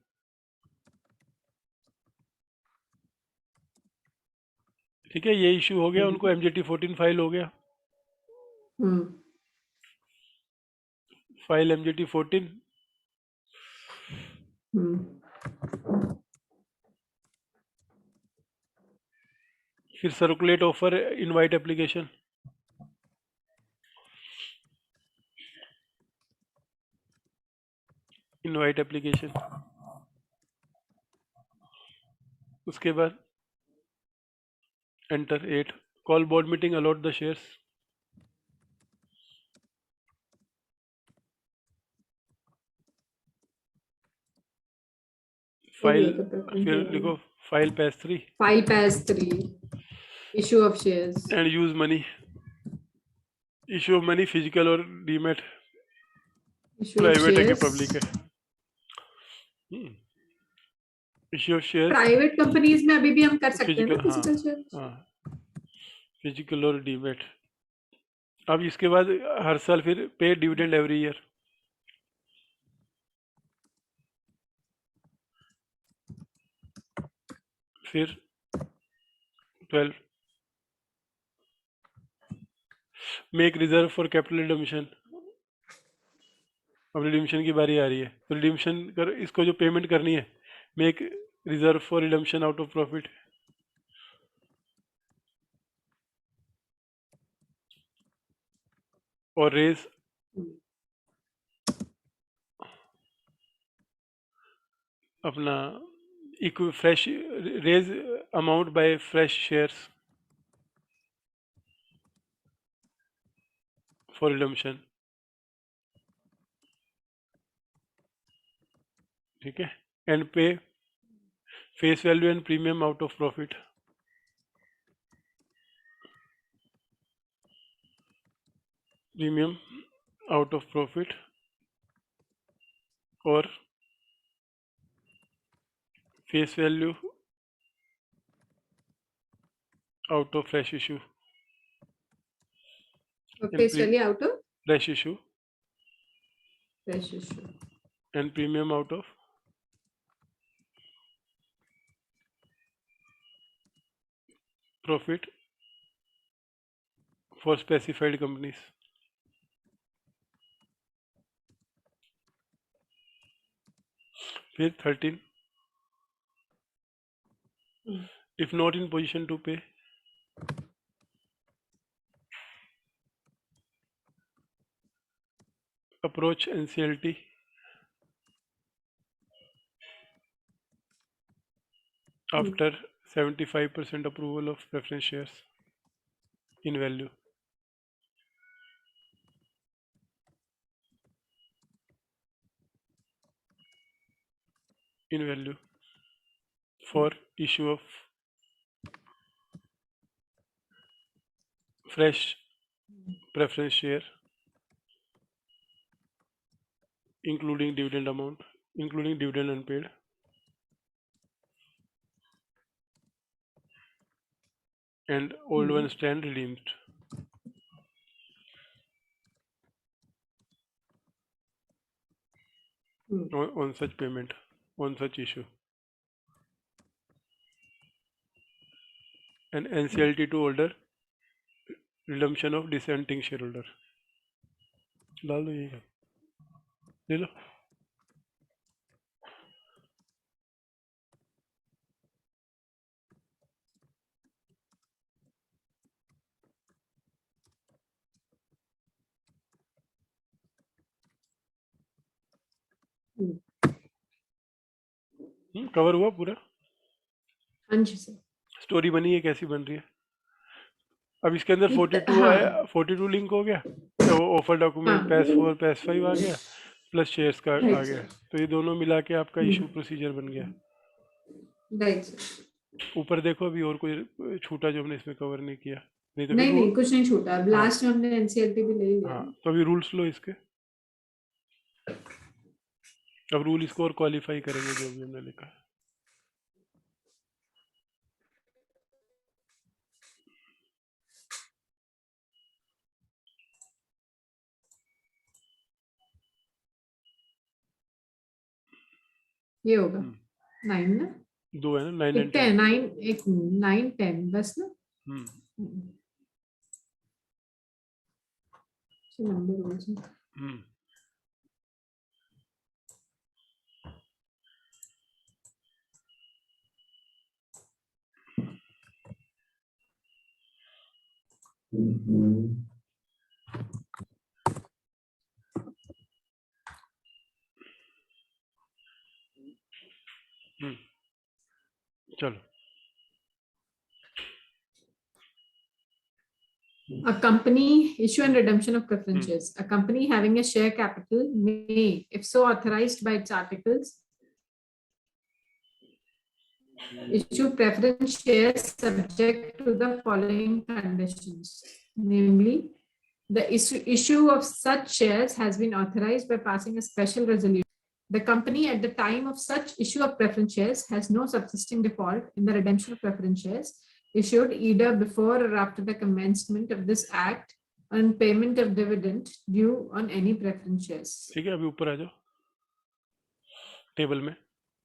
Speaker 1: ठीक है, ये इशू हो गया उनको, MJT 14 फाइल हो गया, फाइल MJT 14। फिर circulate offer invite application, invite application. उसके बाद enter 8, call board meeting, allot the shares.
Speaker 2: हो
Speaker 1: फाइल,
Speaker 2: गया था प्रेफरेंस
Speaker 1: फिर
Speaker 2: शेयर।
Speaker 1: लिखो file pass 3
Speaker 2: file pass 3 issue of shares.
Speaker 1: And use money, issue of money physical और डीमेट,
Speaker 2: इशू ऑफ
Speaker 1: प्राइवेट है कि
Speaker 2: शेयर्स
Speaker 1: पब्लिक है? Issue of shares
Speaker 2: private companies में अभी भी हम कर सकते हैं ना
Speaker 1: फिजिकल, हाँ
Speaker 2: फिजिकल शेयर्स।
Speaker 1: हाँ, फिजिकल और डीमेट। अब इसके बाद हर साल फिर पे डिविडेंड एवरी ईयर। फिर 12, make reserve for capital redemption. अब रिडम्पशन की बारी आ रही है, तो रिडम्पशन कर, इसको जो पेमेंट करनी है, make reserve for redemption out of profit. और रेज अपना fresh, raise amount by fresh shares. for redemption. ठीक है, and pay face value and premium out of profit. Premium out of profit or face value out of fresh issue.
Speaker 2: face value out of
Speaker 1: Fresh issue
Speaker 2: fresh issue.
Speaker 1: and premium out of profit for specified companies. फिर 13, if not in position to pay, approach NCLT after 75% approval of preference shares in value. In value for issue of fresh preference share, including dividend amount, including dividend unpaid, and old one stand redeemed. On such payment, on such issue. And NCLT to holder, redemption of dissenting shareholder. डाल दो यही, ले लो. कवर हुआ पूरा?
Speaker 2: हाँ जी सर.
Speaker 1: स्टोरी बनी है, कैसी बन रही है? अब इसके अंदर 42
Speaker 2: हाँ.
Speaker 1: आया, 42 लिंक हो गया, तो ऑफर डॉक्यूमेंट पैस 4 पैस 5 आ गया, प्लस शेयर्स का आ गया, तो ये दोनों मिला के आपका इशू प्रोसीजर बन गया. ऊपर देखो, अभी और कोई छूटा जो हमने इसमें कवर नहीं किया? नहीं तो
Speaker 2: नहीं कुछ नहीं छूटा. लास्ट में हमने एनसीएलटी भी ले लिया.
Speaker 1: हाँ, तो अभी रूल्स लो इसके. अब रूल इसको और क्वालिफाई करेंगे जो भी हमने लिखा है.
Speaker 2: ये होगा 9 ना?
Speaker 1: 2 है ना, 9
Speaker 2: and 10. 9 10 बस ना. नंबर
Speaker 1: चलो.
Speaker 2: A company issue and redemption of preference shares. A company having a share capital may, if so authorized by its articles, issue preference shares subject to the following conditions. Namely, the issue of such shares has been authorized by passing a special resolution. The company at the time of such issue of preference shares has no subsisting default in the redemption of preference shares issued either before or after the commencement of this act on payment of dividend due on any preference shares.
Speaker 1: ठीक है, अभी ऊपर आ जाओ टेबल में,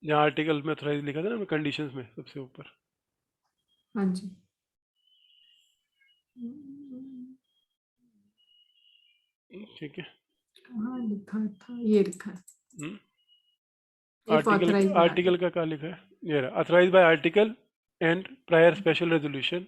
Speaker 1: जहाँ आर्टिकल में ऑथराइज लिखा था ना, कंडीशंस में सबसे ऊपर.
Speaker 2: हाँ जी.
Speaker 1: ठीक है,
Speaker 2: कहाँ लिखा था? ये लिखा है.
Speaker 1: आर्टिकल का क्या लिखा है? ये रहा, authorise by article and prior special resolution.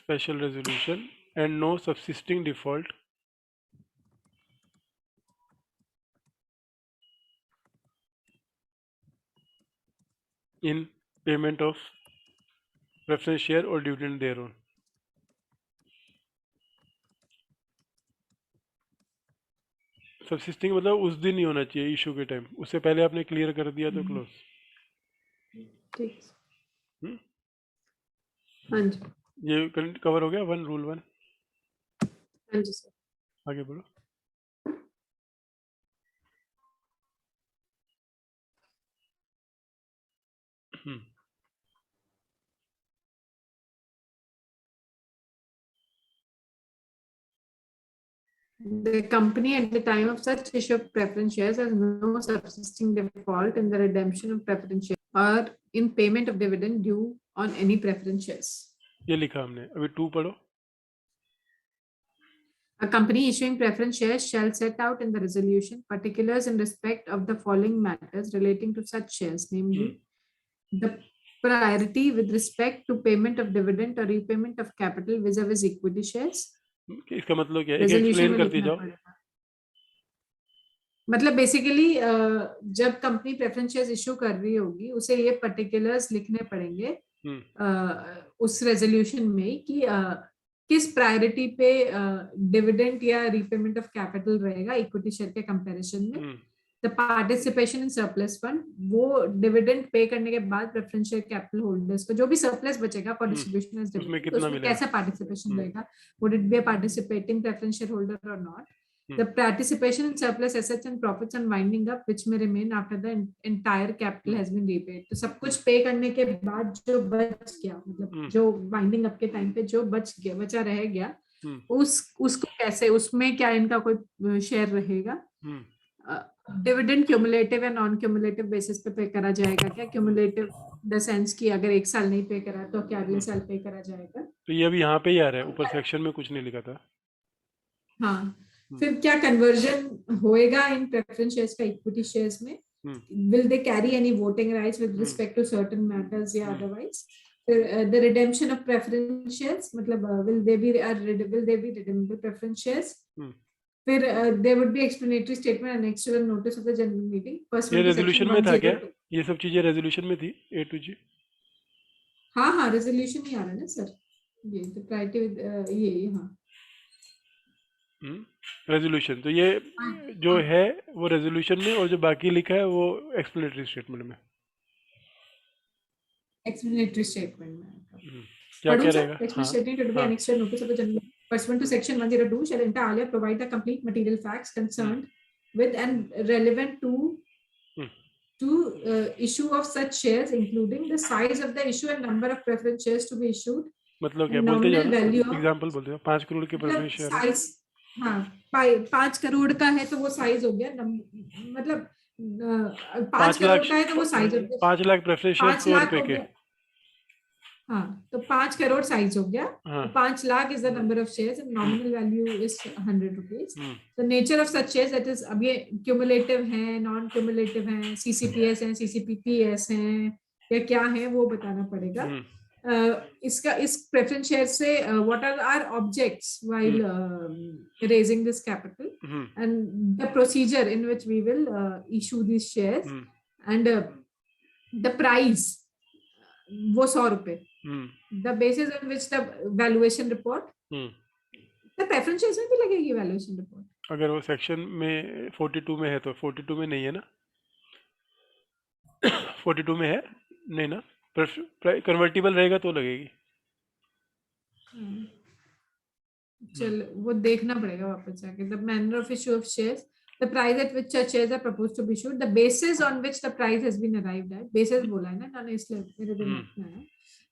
Speaker 1: Special resolution and no subsisting default in payment of preference share और डिविडेंड देयर ऑन। सबसिस्टिंग मतलब उस दिन ही होना चाहिए इशू के टाइम, उससे पहले आपने क्लियर कर दिया तो क्लोज।
Speaker 2: ठीक।
Speaker 1: हम्म,
Speaker 2: हाँ जी।
Speaker 1: ये कवर हो गया वन, रूल वन।
Speaker 2: हाँ जी सर।
Speaker 1: आगे बढ़ो। हम्म,
Speaker 2: The company at the time of such issue of preference shares has no subsisting default in the redemption of preference shares or in payment of dividend due on any preference shares.
Speaker 1: ये लिखा हमने, अभी टू पढ़ो।
Speaker 2: A company issuing preference shares shall set out in the resolution particulars in respect of the following matters relating to such shares, namely the priority with respect to payment of dividend or repayment of capital vis-a-vis equity shares.
Speaker 1: इसका मतलब क्या है, एक
Speaker 2: रेजोल्यूशन
Speaker 1: एक्सप्लेन
Speaker 2: में
Speaker 1: करती
Speaker 2: लिखना
Speaker 1: जाओ।
Speaker 2: पड़ेगा। मतलब बेसिकली जब कंपनी प्रेफरेंस शेयर्स इशू कर रही होगी उसे ये पर्टिकुलर्स लिखने पड़ेंगे उस रेजोल्यूशन में कि किस प्रायोरिटी पे डिविडेंड या रीपेमेंट ऑफ कैपिटल रहेगा इक्विटी शेयर के कंपैरिजन में। The participation in surplus fund, वो डिविडेंड पे करने के बाद प्रेफरेंस शेयर कैपिटल होल्डर्स को जो भी सरप्लस बचेगा फॉर डिस्ट्रीब्यूशन एज
Speaker 1: उसमें
Speaker 2: डिविडेंड,
Speaker 1: कितना
Speaker 2: उसमें
Speaker 1: मिलेगा?
Speaker 2: कैसा पार्टिसिपेशन रहेगा, would it be a participating preference share holder और not. The participation in surplus assets and profits on winding up which may remain after the entire capital has been repaid. तो सब कुछ पे करने के बाद जो बच गया, मतलब जो वाइंडिंग अप के टाइम पे जो बचा रह गया, उसको कैसे, उसमें क्या इनका कोई शेयर रहेगा, डिविडेंड क्यूमुलेटिव या नॉन क्यूमुलेटिव बेसिस पे करा जाएगा क्या, क्यूमुलेटिव द सेंस कि अगर एक साल नहीं पे करा तो क्या अगले साल पे करा जाएगा।
Speaker 1: तो ये अभी यहाँ पे ही आ रहा है, ऊपर सेक्शन में कुछ नहीं लिखा था।
Speaker 2: हाँ, फिर क्या कन्वर्जन होएगा इन प्रेफरेंस शेयर्स का इक्विटी शेयर्स में, will they carry any voting rights with respect to certain matters या अदरवाइज। फिर the redemption of preference shares, मतलब will they be redeemable preference shares. फिर there would be explanatory statement annexed to the notice of the general meeting
Speaker 1: ये
Speaker 2: पर्सुएंट टू सेक्शन
Speaker 1: रेजोल्यूशन में था क्या?
Speaker 2: 102।
Speaker 1: ये सब चीजें रेजोल्यूशन में थी ए टू जी?
Speaker 2: हाँ हाँ, रेजोल्यूशन ही आ रहा है ना सर, ये तो प्रायोरिटी विद ये हाँ
Speaker 1: रेजोल्यूशन। तो ये जो है वो रेजोल्यूशन में, और जो बाकी लिखा है वो एक्सप्लेनेटरी स्टेटमेंट में।
Speaker 2: explanatory statement में
Speaker 1: क्या क्या
Speaker 2: Padun sir,
Speaker 1: रहेगा?
Speaker 2: explanatory statement to be annexed to notice of the general pursuant to section 102 shall inter alia provide the complete material facts concerned with and relevant to issue of such shares, including the size of the issue and number of preference shares to be issued,
Speaker 1: मतलब क्या
Speaker 2: and
Speaker 1: बोलते
Speaker 2: nominal
Speaker 1: जाना,
Speaker 2: value of,
Speaker 1: एग्जांपल बोलते जाओ। 5 करोड़ के
Speaker 2: मतलब
Speaker 1: प्रेफरेंस शेयर है।
Speaker 2: साइज, हाँ 5 करोड़ का है तो वो साइज हो गया, मतलब 5
Speaker 1: 5
Speaker 2: करोड़
Speaker 1: लाख
Speaker 2: का है तो वो साइज हो गया,
Speaker 1: 5 लाख प्रेफरेंस शेयर
Speaker 2: 5
Speaker 1: 100
Speaker 2: लाख
Speaker 1: रुपए
Speaker 2: हो
Speaker 1: के।
Speaker 2: गया। हाँ, तो 5 करोड़ साइज हो गया, तो 5 lakh is the number of shares and nominal value is 100 rupees. The nature of such shares, that is, अब ये क्यूमुलेटिव है, नॉन क्यूमुलेटिव है, सीसीपीएस है, सीसीपीपीएस है या क्या है वो बताना पड़ेगा। इसका इस प्रेफरेंस शेयर से what are our objects while raising this capital and the procedure in which we will issue this shares and the price वो 100 रुपए, the basis on which the valuation report, the preference shares में भी लगेगी valuation report।
Speaker 1: अगर वो सेक्शन में 42 में है तो 42 में नहीं है ना? 42 में है नहीं ना? कन्वर्टिबल रहेगा तो लगेगी।
Speaker 2: चल वो देखना पड़ेगा वापस जाके। the manner of issue of shares, the price at which such shares are proposed to be issued, the basis on which the price has been arrived at, basis बोला है ना मैंने, इसलिए मेरे दिमाग में आया।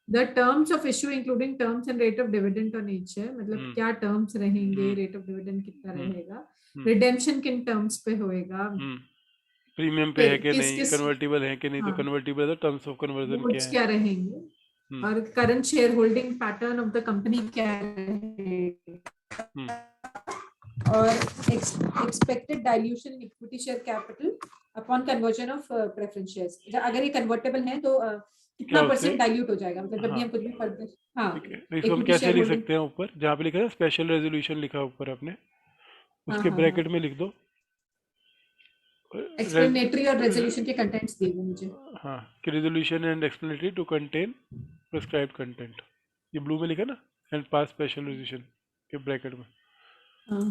Speaker 2: The terms of issue including terms and rate of dividend on each share, मतलब क्या terms रहेंगे, rate of dividend कितना रहेगा, redemption किन terms पे होएगा,
Speaker 1: प्रीमियम पे है कि
Speaker 2: किस
Speaker 1: नहीं,
Speaker 2: किस
Speaker 1: कन्वर्टिबल है कि नहीं, तो कन्वर्टिबल है तो टर्म्स ऑफ कन्वर्जन क्या
Speaker 2: बोर्ड्स
Speaker 1: है,
Speaker 2: क्या रहेंगे, और current share holding pattern of the company क्या रहेगा, और expected dilution in equity share capital upon conversion of preference shares. अगर ये कन्वर्टेबल है तो कितना परसेंट डाइल्यूट हो जाएगा, मतलब जब भी हम कुछ भी करते हैं। हाँ,
Speaker 1: तो इसको हम कैसे लिख सकते हैं? ऊपर जहाँ पे लिखा है स्पेशल रेजोल्यूशन लिखा ऊपर आपने, उसके ब्रैकेट में लिख दो
Speaker 2: एक्सप्लेनेटरी और रेजोल्यूशन के कंटेंट्स दिए हुए मुझे।
Speaker 1: हाँ कि resolution and explanatory to contain prescribed content, ये ब्लू में लिखा ना, एंड पास स्पेशल रेजोल्यूशन के ब्रैकेट में।
Speaker 2: हाँ।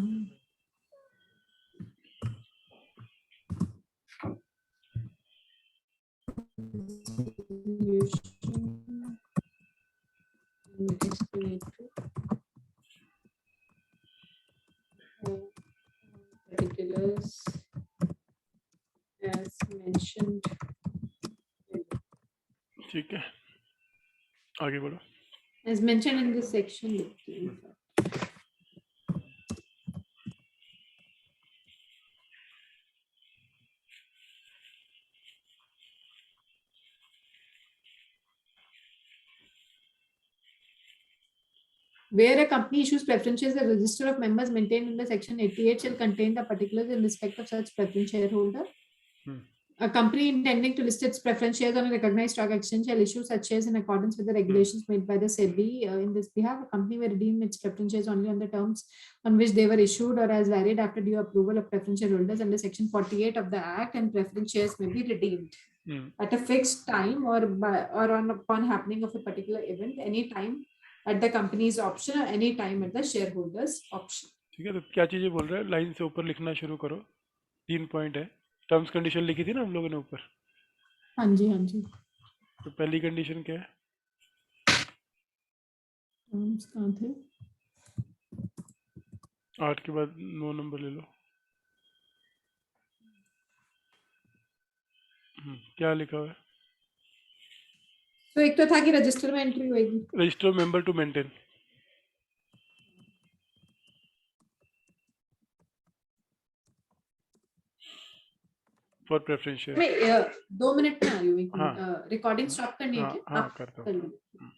Speaker 2: Particulars as mentioned.
Speaker 1: ठीक है, आगे बढ़ो।
Speaker 2: As mentioned in this section. Where a company issues preferences, the register of members maintained under Section 88 shall contain the particulars in respect of such preference shareholder. A company intending to list its preference shares on a recognized stock exchange shall issue such shares in accordance with the regulations made by the SEBI. In this behalf, a company may redeem its preference shares only on the terms on which they were issued or as varied after due approval of preference shareholders under Section 48 of the Act, and preference shares may be redeemed at a fixed time or upon happening of a particular event, any time at the company's option or any time at the shareholders' option.
Speaker 1: ठीक है, तो क्या चीज़ें बोल रहे हैं, लाइन से ऊपर लिखना शुरू करो। 3 पॉइंट है, टर्म्स कंडीशन लिखी थी ना हम लोगों ने ऊपर।
Speaker 2: हाँ जी, हाँ जी।
Speaker 1: तो पहली कंडीशन क्या है?
Speaker 2: टर्म्स कहाँ थे?
Speaker 1: 8 के बाद 9 नंबर ले लो। क्या लिखा हुआ है?
Speaker 2: तो एक तो था कि रजिस्टर में एंट्री होगी,
Speaker 1: register member to maintain for preference share.
Speaker 2: मैं 2 मिनट में आ रही हूँ,
Speaker 1: हाँ
Speaker 2: रिकॉर्डिंग स्टॉप करनी है
Speaker 1: हाँ
Speaker 2: क्या?
Speaker 1: हाँ,
Speaker 2: आप
Speaker 1: करता
Speaker 2: कर
Speaker 1: हूँ।
Speaker 2: लो।